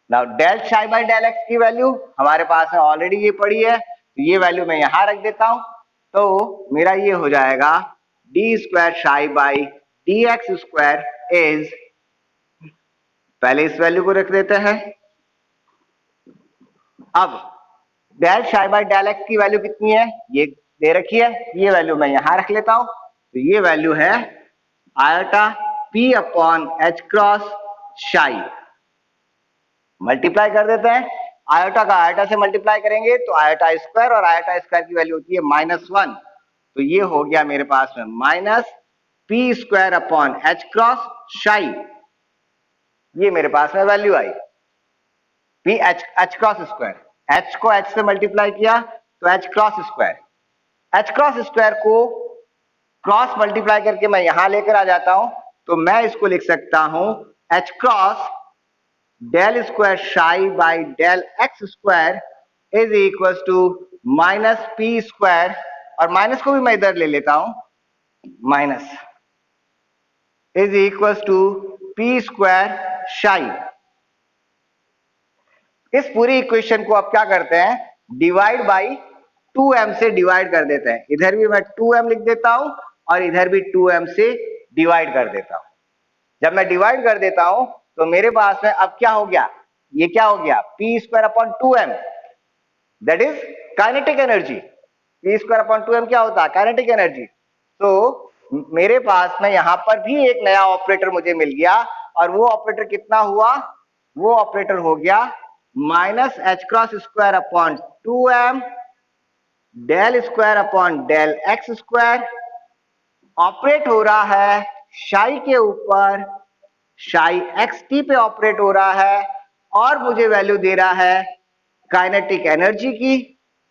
Now del psi by del x की वैल्यू हमारे पास है ऑलरेडी, ये पड़ी है, तो ये वैल्यू मैं यहां रख देता हूं। तो मेरा ये हो जाएगा D square psi by d x square is, पहले इस वैल्यू को रख देते हैं। अब del psi by del x की वैल्यू कितनी है, ये दे रखी है, ये वैल्यू मैं यहां रख लेता हूं। तो ये वैल्यू है eta p upon H cross शाई, मल्टीप्लाई कर देते हैं, आयोटा का आयोटा से मल्टीप्लाई करेंगे तो आयोटा स्क्वायर, और आयोटा स्क्वायर की वैल्यू होती है -1, तो ये हो गया मेरे पास में minus p square upon H cross psi, ये मेरे पास में वैल्यू आई। P h cross square, h को एच से मल्टीप्लाई किया तो h cross square, h cross square को क्रॉस मल्टीप्लाई करके मैं यहां लेकर आ जाता हूं, तो मैं इसको लिख सकता हूं h cross del square psi by del x square is equal to minus p square, और माइनस को भी मैं इधर ले लेता हूं, minus is equal to P square psi. इस पूरी इक्वेशन को आप क्या करते हैं, डिवाइड बाई 2m से डिवाइड कर देते हैं। इधर भी मैं 2m लिख देता हूं और इधर भी 2m से डिवाइड कर देता हूं। जब मैं डिवाइड कर देता हूं तो मेरे पास में अब क्या हो गया, ये क्या हो गया, P square upon 2m, that is kinetic energy. P square upon 2m क्या होता है, काइनेटिक एनर्जी। तो मेरे पास में यहां पर भी एक नया ऑपरेटर मुझे मिल गया, और वो ऑपरेटर कितना हुआ, वो ऑपरेटर हो गया minus H cross square upon 2m del square upon del x square, operate हो रहा है शाई के ऊपर, शाई एक्स टी पे ऑपरेट हो रहा है, और मुझे वैल्यू दे रहा है काइनेटिक एनर्जी की।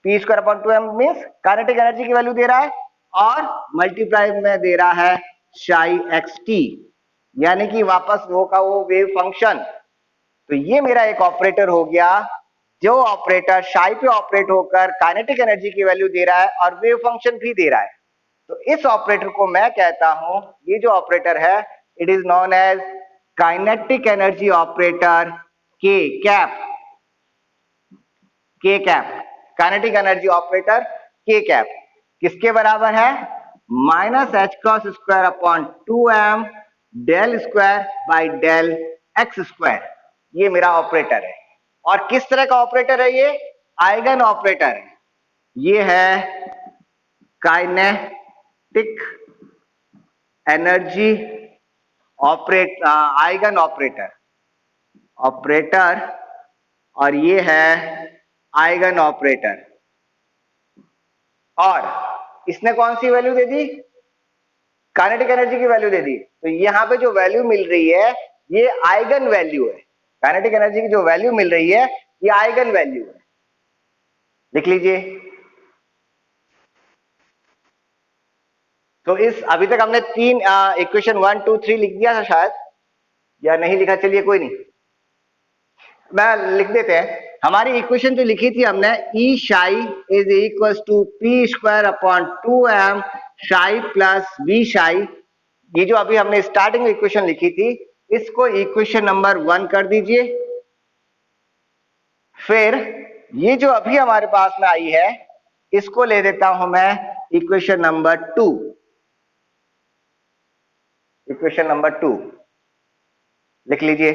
P square upon 2m means kinetic energy की वैल्यू दे रहा है, और मल्टीप्लाई में दे रहा है शाई एक्स टी, यानी कि वापस वो का वो वेव फंक्शन। तो ये मेरा एक ऑपरेटर हो गया, जो ऑपरेटर शाई पे ऑपरेट होकर काइनेटिक एनर्जी की वैल्यू दे रहा है और वेव फंक्शन भी दे रहा है। तो इस ऑपरेटर को मैं कहता हूं, ये जो ऑपरेटर है it is known as kinetic energy operator K cap, के cap, kinetic energy operator K cap किसके बराबर है, minus H cross square upon 2m del square by del x square. ये मेरा ऑपरेटर है, और किस तरह का ऑपरेटर है, ये आइगन ऑपरेटर है। ये है kinetic energy eigen operator, operator, और ये है आइगन ऑपरेटर। और इसने कौन सी वैल्यू दे दी, काइनेटिक एनर्जी की वैल्यू दे दी। तो यहां पे जो वैल्यू मिल रही है ये आइगन वैल्यू है, काइनेटिक एनर्जी की जो वैल्यू मिल रही है ये आइगन वैल्यू है, लिख लीजिए। तो इस अभी तक हमने तीन इक्वेशन 1 2 3 लिख दिया था शायद, या नहीं लिखा, चलिए कोई नहीं, मैं लिख देते हैं। हमारी इक्वेशन जो लिखी थी हमने, E psi is equal to P square upon 2m psi plus v शाई, ये जो अभी हमने स्टार्टिंग में इक्वेशन लिखी थी, इसको इक्वेशन नंबर 1 कर दीजिए। फिर ये जो अभी हमारे पास में आई है, इसको ले देता हूं मैं इक्वेशन नंबर 2, इक्वेशन नंबर 2 लिख लीजिए।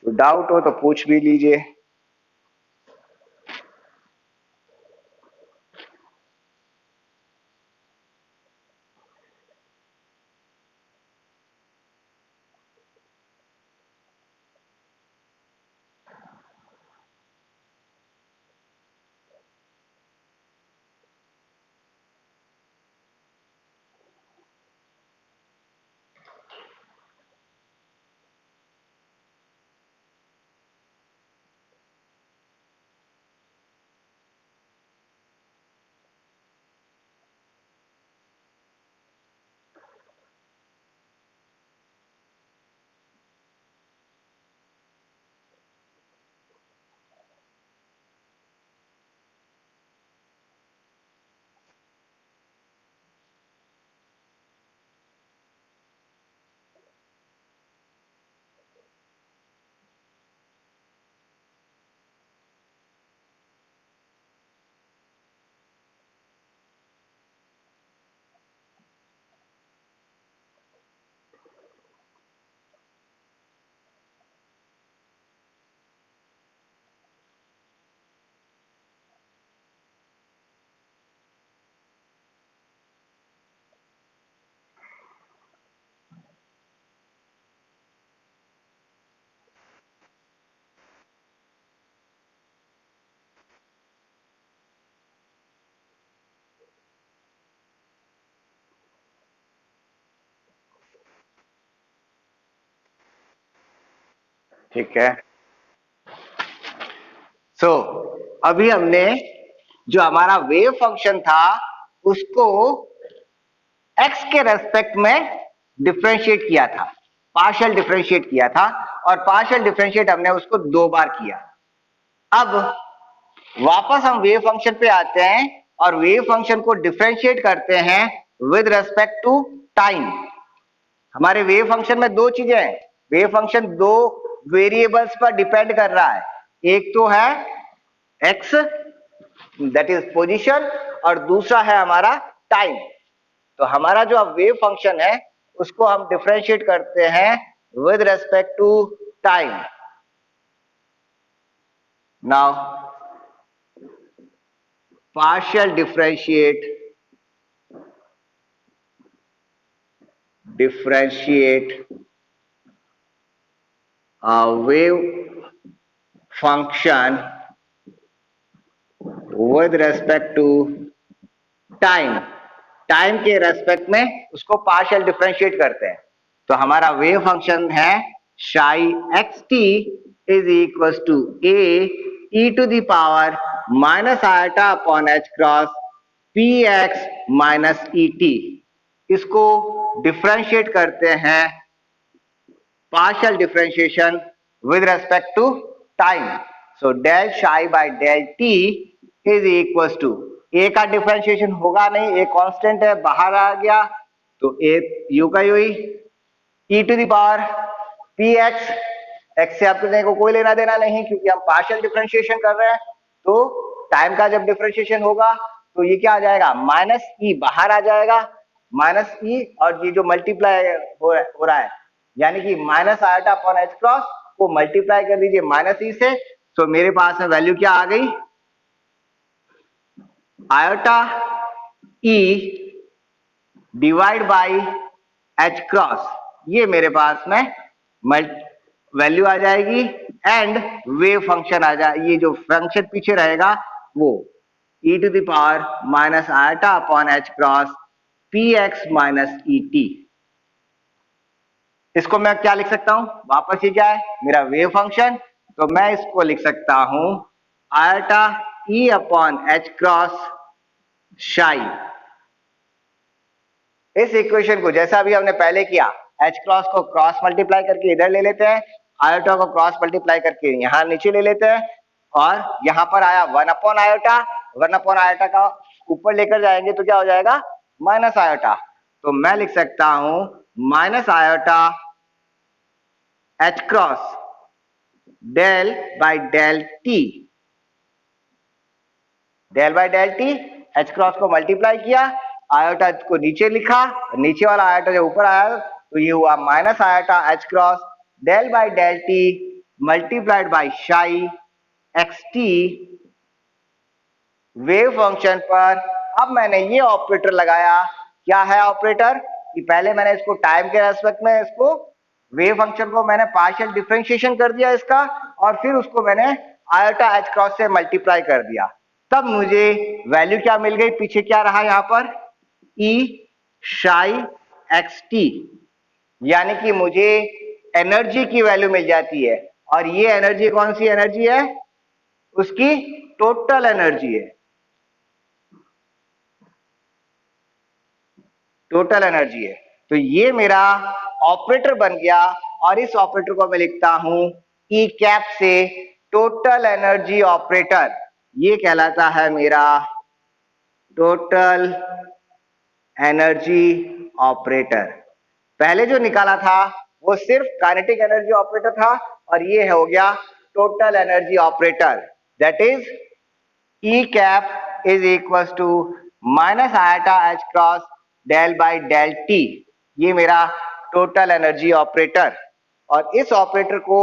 तो डाउट हो तो पूछ भी लीजिए। ठीक है। सो अभी हमने जो हमारा वेव फंक्शन था उसको एक्स के रेस्पेक्ट में डिफरेंशिएट किया था, पार्शियल डिफरेंशिएट किया था, और पार्शियल डिफरेंशिएट हमने उसको 2 बार किया। अब वापस हम वेव फंक्शन पे आते हैं और वेव फंक्शन को डिफरेंशिएट करते हैं विद रेस्पेक्ट टू टाइम। हमारे वेव फंक्शन में 2 चीजें हैं। वेव फंक्शन 2 वेरिएबल्स पर डिपेंड कर रहा है। एक तो है एक्स, दैट इज पोजीशन, और दूसरा है हमारा टाइम। तो हमारा जो अब वेव फंक्शन है उसको हम डिफरेंशिएट करते हैं with respect to time. Now partial differentiate a wave function with respect to time. Time के रेस्पेक्ट में उसको पार्शियल डिफरेंशिएट करते हैं। तो हमारा वेव फंक्शन है psi xt is equal to a e to the power minus iota upon h cross px minus et। इसको differentiate करते हैं partial differentiation with respect to time. So del psi by del t is equals to a का differentiation होगा नहीं, a constant है, बाहर आ गया, तो a u का यू ही e to the power px, x से आपको को कोई लेना देना नहीं क्योंकि हम पार्शियल डिफरेंशिएशन कर रहे हैं। तो टाइम का जब डिफरेंशिएशन होगा तो ये क्या आ जाएगा, माइनस ई बाहर आ जाएगा, माइनस ई, और ये जो मल्टीप्लाई हो रहा है यानी कि minus iota upon H cross को मल्टीप्लाई कर दीजिए माइनस ई से। तो मेरे पास में वैल्यू क्या आ गई, iota E divide by H cross, ये मेरे पास में वैल्यू आ जाएगी। एंड वेव फंक्शन आ जाए, ये जो फंक्शन पीछे रहेगा वो e to the power minus iota upon H cross P x minus E T. इसको मैं क्या लिख सकता हूं, वापस ये क्या है मेरा वेव फंक्शन, तो मैं इसको लिख सकता हूं आयोटा ई अपॉन एच क्रॉस शाई। इस इक्वेशन को जैसा अभी हमने पहले किया, एच क्रॉस को क्रॉस मल्टीप्लाई करके इधर ले लेते हैं, आयोटा को क्रॉस मल्टीप्लाई करके यहां नीचे ले लेते हैं, और यहां पर आया 1/आयोटा, 1/आयोटा का ऊपर लेकर जाएंगे तो क्या हो जाएगा, माइनस आयोटा। तो मैं लिख सकता हूं minus iota H cross del by del T, del by del T, H cross को मल्टीप्लाई किया, आयोटा को नीचे लिखा, नीचे वाला आयोटा जब ऊपर आया तो ये हुआ minus iota H cross del by del T multiplied by psi x T wave function पर। अब मैंने ये ऑपरेटर लगाया, क्या है ऑपरेटर, कि पहले मैंने इसको टाइम के रेस्पेक्ट में इसको वेव फंक्शन को मैंने पार्शियल डिफरेंशिएशन कर दिया इसका, और फिर उसको मैंने आयोटा एच क्रॉस से मल्टीप्लाई कर दिया। तब मुझे वैल्यू क्या मिल गई, पीछे क्या रहा यहां पर ई शाई एक्स टी, यानी कि मुझे एनर्जी की वैल्यू मिल जाती है। और ये एनर्जी कौन सी एनर्जी है, उसकी टोटल एनर्जी है, टोटल एनर्जी है। तो ये मेरा ऑपरेटर बन गया, और इस ऑपरेटर को मैं लिखता हूं ई कैप से टोटल एनर्जी ऑपरेटर। ये कहलाता है मेरा टोटल एनर्जी ऑपरेटर। पहले जो निकाला था वो सिर्फ काइनेटिक एनर्जी ऑपरेटर था, और ये हो गया total energy operator, that is E cap is equal to minus iota H cross del by del T, ये मेरा टोटल एनर्जी ऑपरेटर। और इस ऑपरेटर को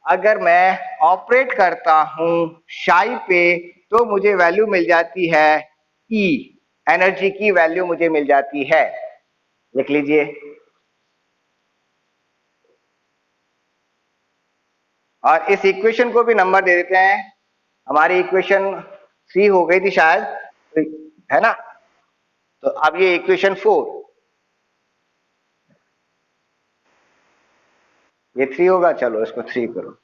अगर मैं ऑपरेट करता हूं शाई पे तो मुझे वैल्यू मिल जाती है ई, एनर्जी की वैल्यू मुझे मिल जाती है, लिख लीजिए। और इस इक्वेशन को भी नंबर दे देते हैं, हमारी इक्वेशन 3 हो गई थी शायद, है ना, तो अब ये इक्वेशन 4, ये 3 होगा, चलो इसको 3 करो।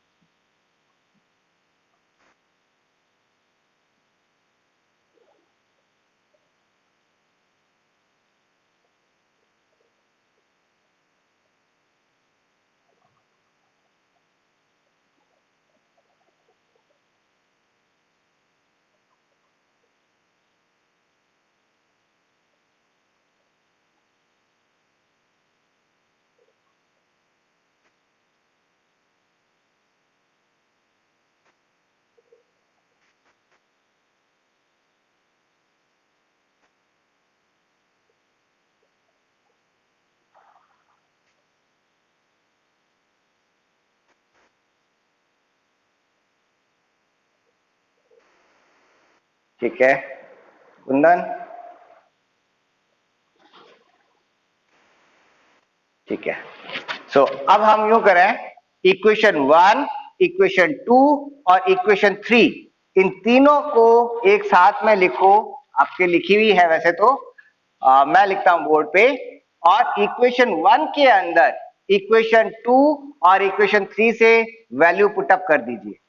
ठीक है कुंदन, ठीक है। सो अब हम यूं करें, इक्वेशन 1, इक्वेशन 2 और इक्वेशन 3, इन तीनों को एक साथ में लिखो। आपके लिखी हुई है वैसे तो, मैं लिखता हूं बोर्ड पे। और इक्वेशन 1 के अंदर इक्वेशन 2 और इक्वेशन 3 से वैल्यू पुटअप कर दीजिए।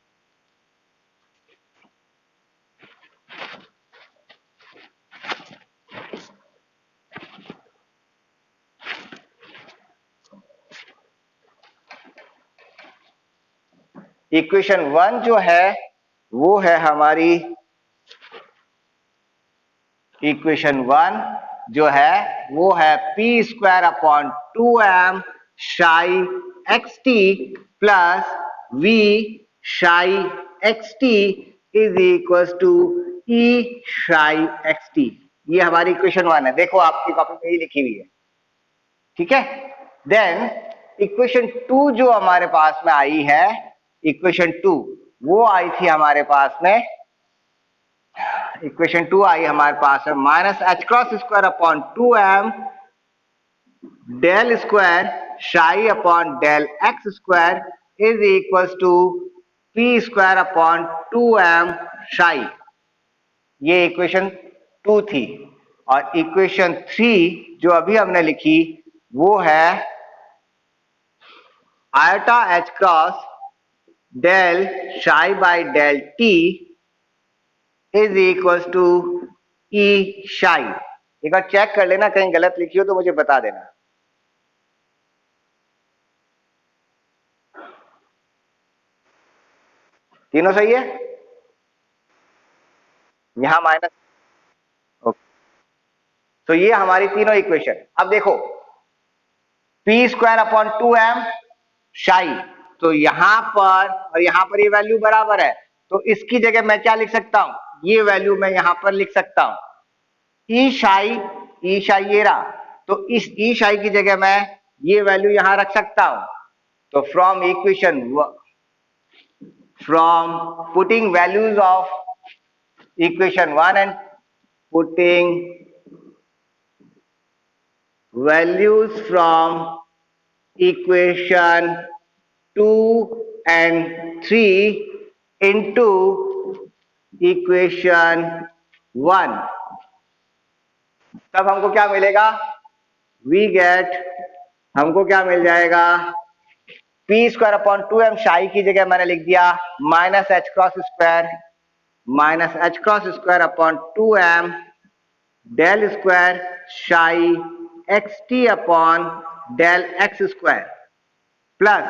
इक्वेशन 1 जो है वो है हमारी, इक्वेशन 1 जो है वो है P square upon 2m psi x t plus v psi x T is equal to e psi x t. ये हमारी इक्वेशन 1 है, देखो आपकी कॉपी में ही लिखी हुई है। ठीक है, देन इक्वेशन 2 जो हमारे पास में आई है, इक्वेशन 2 वो आई थी हमारे पास में, इक्वेशन 2 आई हमारे पास है minus H cross square upon 2m del square psi upon del x square is equal to P square upon 2m psi. ये इक्वेशन 2 थी। और इक्वेशन 3 जो अभी हमने लिखी वो है iota H cross del psi by del t is equal to e psi. एक बार चेक कर लेना, कहीं गलत लिखी हो तो मुझे बता देना। तीनों सही है, यहां माइनस। ओके, तो ये हमारी तीनों इक्वेशन। अब देखो पी स्क्वायर अपॉन 2m शाई, तो यहां पर और यहां पर ये वैल्यू बराबर है, तो इसकी जगह मैं क्या लिख सकता हूं, ये वैल्यू मैं यहां पर लिख सकता हूं ई शाई। ई शाई ये रहा, तो इस ई शाई की जगह मैं ये वैल्यू यहां रख सकता हूं। तो from equation, from putting values of equation 1 and putting values from equation 2 and 3 into equation 1, तब हमको क्या मिलेगा, वी गेट, हमको क्या मिल जाएगा, पी स्क्वायर अपॉन 2m शाई की जगह मैंने लिख दिया minus H cross square, minus H cross square upon 2m del square psi x t upon del x square plus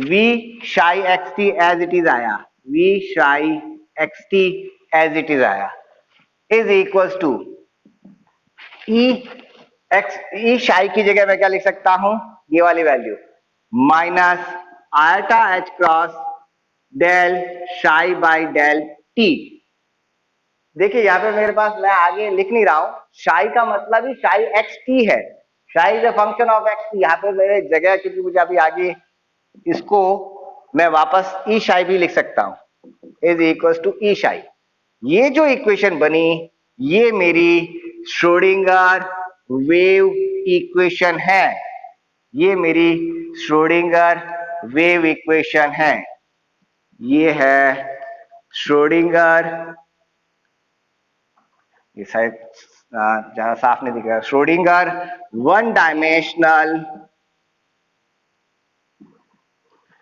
v psi x t as it is आया, v psi x t as it is आया is equal to e x, e psi की जगह मैं क्या लिख सकता हूं, ये वाली value minus iota H cross del psi by del T. देखिए यहां पे मेरे पास, मैं आगे लिख नहीं रहा हूं, शाई का मतलब ही शाई एक्स टी है, शाई is a function of x T. यहाँ पे मेरे जगह, क्योंकि मुझे अभी आगे इसको मैं वापस ई शाई भी लिख सकता हूं इज इक्वल टू ई शाई। ये जो इक्वेशन बनी ये मेरी श्रोडिंगर वेव इक्वेशन है, ये मेरी श्रोडिंगर वेव इक्वेशन है। ये है श्रोडिंगर, ये शायद ज्यादा साफ नहीं दिख रहा, Schrodinger one dimensional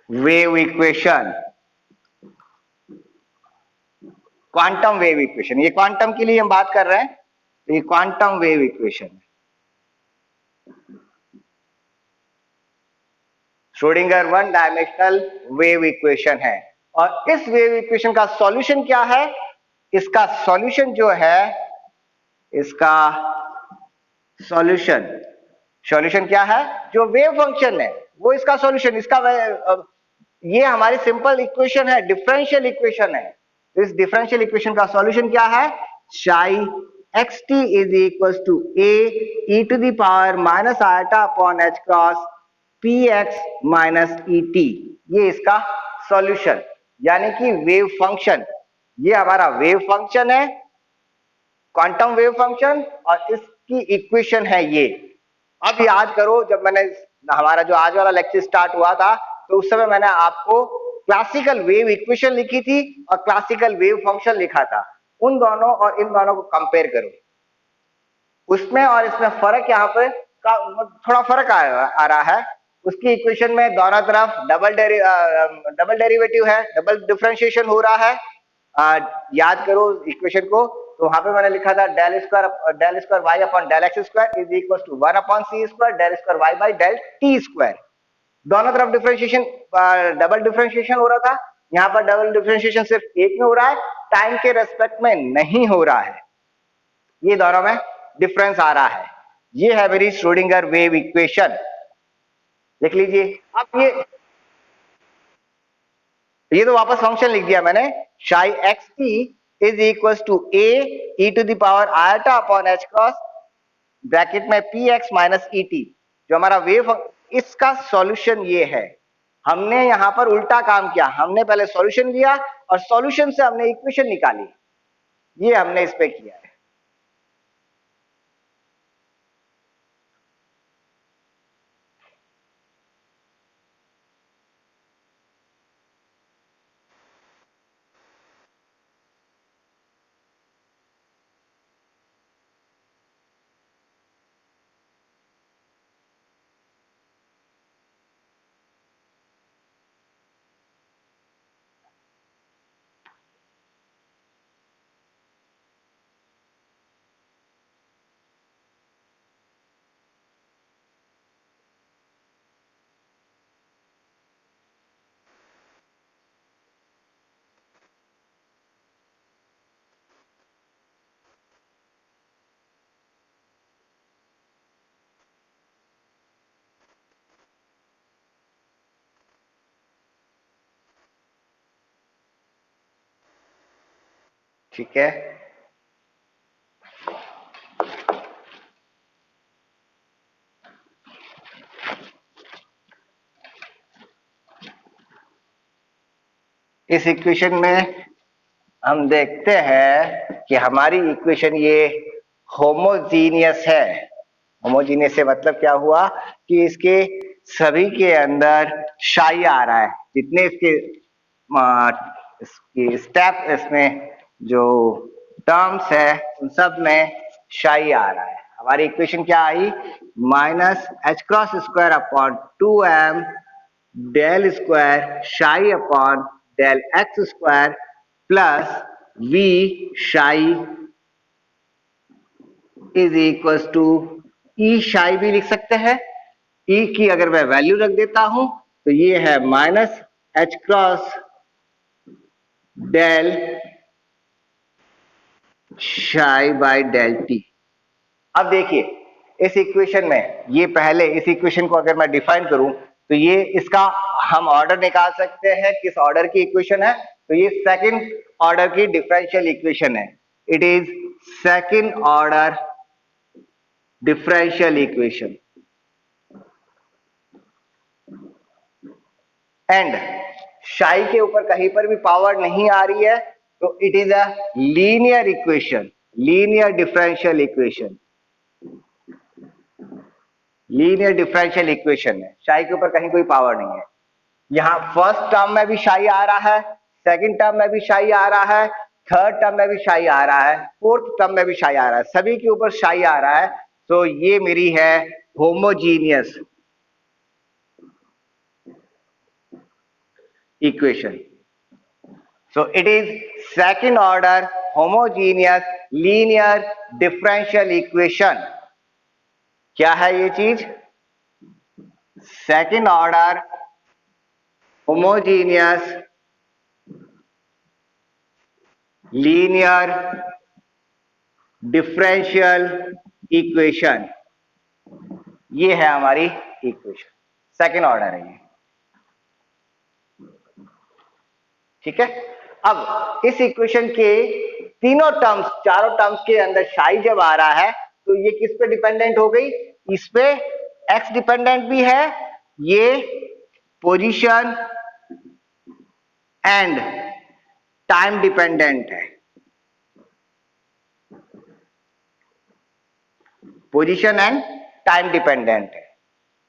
wave equation, quantum wave equation, ये क्वांटम के लिए हम बात कर रहे हैं, तो ये क्वांटम वेव इक्वेशन है, Schrodinger one dimensional wave equation है। और इस वेव इक्वेशन का सॉल्यूशन क्या है? इसका सॉल्यूशन जो है, इसका सॉल्यूशन, सॉल्यूशन क्या है? जो वेव फंक्शन है वो इसका सॉल्यूशन, इसका ये हमारी सिंपल इक्वेशन है, डिफरेंशियल इक्वेशन है। इस डिफरेंशियल इक्वेशन का सॉल्यूशन क्या है? Psi x T is equal to A E to the power minus iota upon H cross P x minus E T, ये इसका सॉल्यूशन, यानी कि वेव फंक्शन, ये हमारा वेव फंक्शन है, क्वांटम वेव फंक्शन, और इसकी इक्वेशन है ये। अब याद करो, जब मैंने हमारा जो आज वाला लेक्चर स्टार्ट हुआ था, तो उस समय मैंने आपको क्लासिकल वेव इक्वेशन लिखी थी और क्लासिकल वेव फंक्शन लिखा था। उन दोनों और इन दोनों को कंपेयर करो, उसमें और इसमें फर्क यहाँ पे थोड़ा फर्क आ रहा है। उसकी इक्वेशन में दोनों तरफ डबल डेरिवेटिव है, डबल डिफरेंशिएशन हो रहा है। याद करो इक्वेशन को, तो वहां पे मैंने लिखा था del square Y upon del x square is equal to 1 upon C square del square Y by del T square. दोनों तरफ डिफरेंशिएशन, डबल डिफरेंशिएशन हो रहा था। यहाँ पर डबल डिफरेंशिएशन सिर्फ एक में हो रहा है, टाइम के रेस्पेक्ट में नहीं हो रहा है, ये दोनों में डिफरेंस आ रहा है। ये है मेरी श्रोडिंगर वेव इक्वेशन, लिख लीजिए। अब ये तो वापस फंक्शन लिख दिया मैंने, psi x T is equal to A E to the power iota upon H cross bracket में पी एक्स माइनस ई टी, जो हमारा वेव, इसका सॉल्यूशन ये है। हमने यहां पर उल्टा काम किया, हमने पहले सॉल्यूशन लिया और सॉल्यूशन से हमने इक्वेशन निकाली, ये हमने इस पे किया है। ठीक है, इस इक्वेशन में हम देखते हैं कि हमारी इक्वेशन ये होमोजीनियस है। होमोजीनियस से मतलब क्या हुआ कि इसके सभी के अंदर शाई आ रहा है, जितने इसके स्टेप, इसमें जो टर्म्स है उन सब में शाई आ रहा है। हमारी इक्वेशन क्या आई? Minus H cross square upon 2m del square psi upon del x square plus v psi is equal to e psi भी लिख सकते हैं। ई की अगर मैं वैल्यू रख देता हूं तो ये है माइनस एच क्रॉस डेल शाई बाय डेल टी। अब देखिए इस इक्वेशन में, ये पहले इस इक्वेशन को अगर मैं डिफाइन करूं तो ये इसका हम ऑर्डर निकाल सकते हैं, किस ऑर्डर की इक्वेशन है, तो ये सेकंड ऑर्डर की डिफरेंशियल इक्वेशन है। It is second order differential equation and शाई के ऊपर कहीं पर भी पावर नहीं आ रही है, तो it is a linear equation, linear differential equation, linear differential equation है। शाई के ऊपर कहीं कोई पावर नहीं है। यहां फर्स्ट टर्म में भी शाई आ रहा है, सेकंड टर्म में भी शाई आ रहा है, थर्ड टर्म में भी शाई आ रहा है, फोर्थ टर्म में भी शाई आ रहा है, सभी के ऊपर शाई आ रहा है। तो ये मेरी है homogeneous, equation. So it is second order homogeneous linear differential equation. क्या है ये चीज? Second order homogeneous linear differential equation. ये है हमारी इक्वेशन, सेकेंड ऑर्डर है ये. ठीक है. अब इस इक्वेशन के तीनों टर्म्स, चारों टर्म्स के अंदर साई जब आ रहा है तो ये किस पे डिपेंडेंट हो गई? इस पे एक्स डिपेंडेंट भी है, ये पोजीशन एंड टाइम डिपेंडेंट है. पोजीशन एंड टाइम डिपेंडेंट है.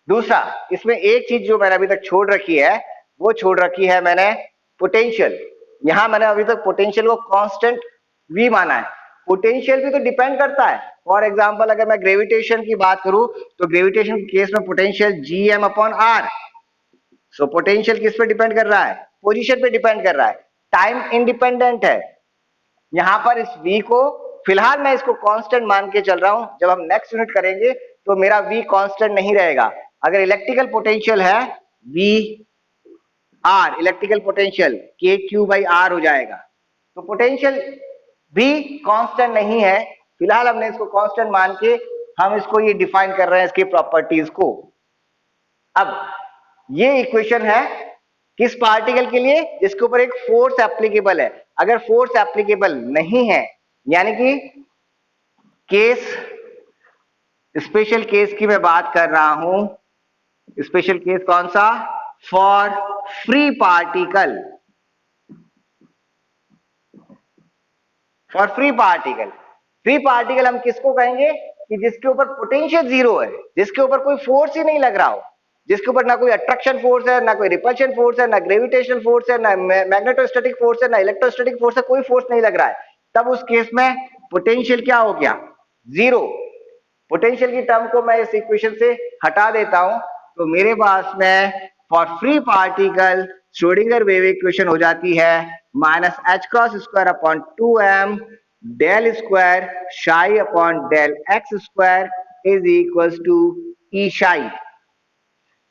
दूसरा, इसमें एक चीज जो मैंने अभी तक छोड़ रखी है, वो छोड़ रखी है मैंने पोटेंशियल. यहां मैंने अभी तक पोटेंशियल को कांस्टेंट v माना है. पोटेंशियल भी तो डिपेंड करता है. फॉर एग्जांपल अगर मैं ग्रेविटेशन की बात करूं तो ग्रेविटेशन के केस में पोटेंशियल gm/r. सो पोटेंशियल किस पे डिपेंड कर रहा है? पोजीशन पे डिपेंड कर रहा है. टाइम इंडिपेंडेंट है. यहां पर इस v को फिलहाल मैं इसको कांस्टेंट मान के चल रहा हूं. जब हम नेक्स्ट यूनिट करेंगे तो मेरा v कांस्टेंट नहीं रहेगा. अगर इलेक्ट्रिकल पोटेंशियल है v r, electrical potential kq/r हो जाएगा. तो पोटेंशियल भी कांस्टेंट नहीं है. फिलहाल हमने इसको कांस्टेंट मान के हम इसको ये डिफाइन कर रहे हैं, इसकी प्रॉपर्टीज को. अब ये इक्वेशन है किस पार्टिकल के लिए? जिसके ऊपर एक फोर्स एप्लीकेबल है. अगर फोर्स एप्लीकेबल नहीं है, यानी कि केस, स्पेशल केस की मैं बात कर रहा हूं. स्पेशल केस कौन सा? For free particle. For free particle. Free particle हम किसको कहेंगे? कि जिसके ऊपर पोटेंशियल जीरो है, जिसके ऊपर कोई फोर्स ही नहीं लग रहा हो, जिसके ऊपर ना कोई अट्रैक्शन फोर्स है, ना कोई रिपल्शन फोर्स है, ना ग्रेविटेशनल फोर्स है, ना मैग्नेटोस्टैटिक फोर्स है, ना इलेक्ट्रोस्टैटिक फोर्स है, कोई फोर्स नहीं लग रहा है. तब उस केस में पोटेंशियल क्या हो गया? जीरो. पोटेंशियल की टर्म को मैं इस इक्वेशन से हटा देता हूं तो मेरे पास में for free particle Schrodinger wave equation हो जाती है -h×2 del square psi upon del x square is equals to E psi.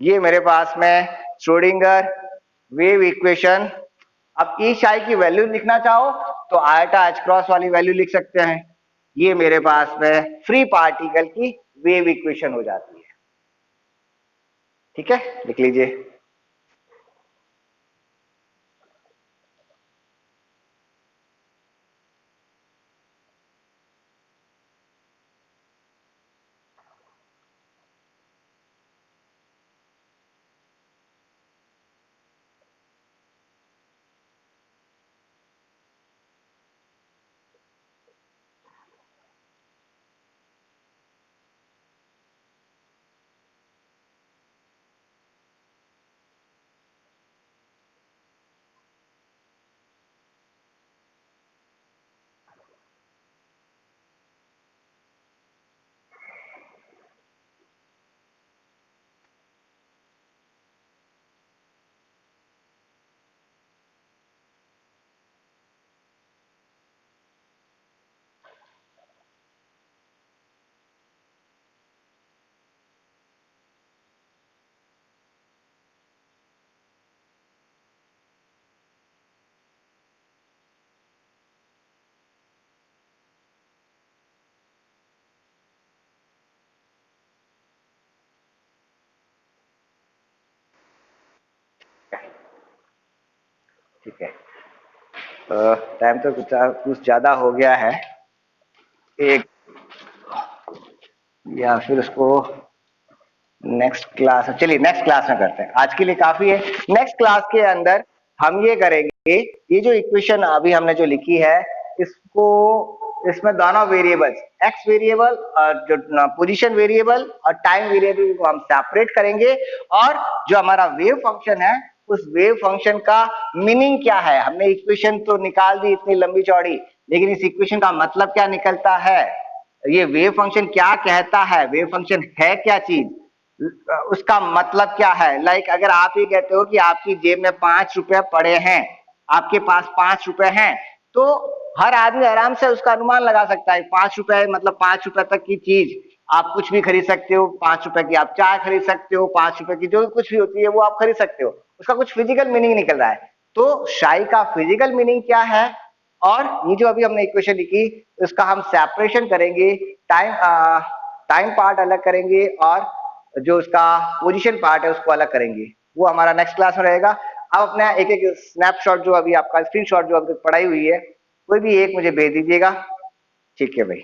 ये मेरे पास में श्रोडिंगर वेव इक्वेशन. अब E psi की वैल्यू लिखना चाहो तो आयटा h क्रॉस वाली वैल्यू लिख सकते हैं. ये मेरे पास में फ्री पार्टिकल की वेव इक्वेशन हो जाती है. ठीक है, लिख लीजिए. ठीक है, टाइम तो कुछ ज्यादा हो गया है. एक या फिर उसको नेक्स्ट क्लास, चलिए नेक्स्ट क्लास में करते हैं. आज के लिए काफी है. नेक्स्ट क्लास के अंदर हम ये करेंगे, ये जो इक्वेशन अभी हमने जो लिखी है इसको, इसमें दोनों वेरिएबल्स, एक्स वेरिएबल और जो पोजीशन वेरिएबल और टाइम वेरिएबल को हम सेपरेट करेंगे. और जो हमारा वेव फंक्शन है उस वेव फंक्शन का मीनिंग क्या है. हमने इक्वेशन तो निकाल दी इतनी लंबी चौड़ी, लेकिन इस इक्वेशन का मतलब क्या निकलता है, ये वेव फंक्शन क्या कहता है, वेव फंक्शन है क्या चीज, उसका मतलब क्या है? लाइक अगर आप ये कहते हो कि आपकी जेब में 5 रुपए पड़े हैं, आपके पास 5 रुपए हैं, तो हर आदमी आराम से उसका अनुमान लगा सकता है। 5 रुपए मतलब 5 रुपए तक की चीज आप कुछ भी खरीद सकते हो। 5 रुपए की आप चाय खरीद सकते हो, 5 रुपए की जो कुछ भी होती है वो आप खरीद सकते हो। उसका कुछ फिजिकल मीनिंग निकल रहा है। तो शाई का फिजिकल मीनिंग क्या है? और ये जो अभी हमने इक्वेशन लिखी, उसका हम सेपरेशन करेंगे। टाइम टाइम पार्ट अलग करेंगे और जो उसका पोजीशन पार्ट है उसको अलग करेंगे। वो हमारा नेक्स्ट क्लास में रहेगा। अब अपना एक एक स्नैपशॉट जो अभी आपका स्क्रीनशॉट जो अभी तक पढ़ाई हुई है, कोई भी एक मुझे भेज दीजिएगा। ठीक है भाई।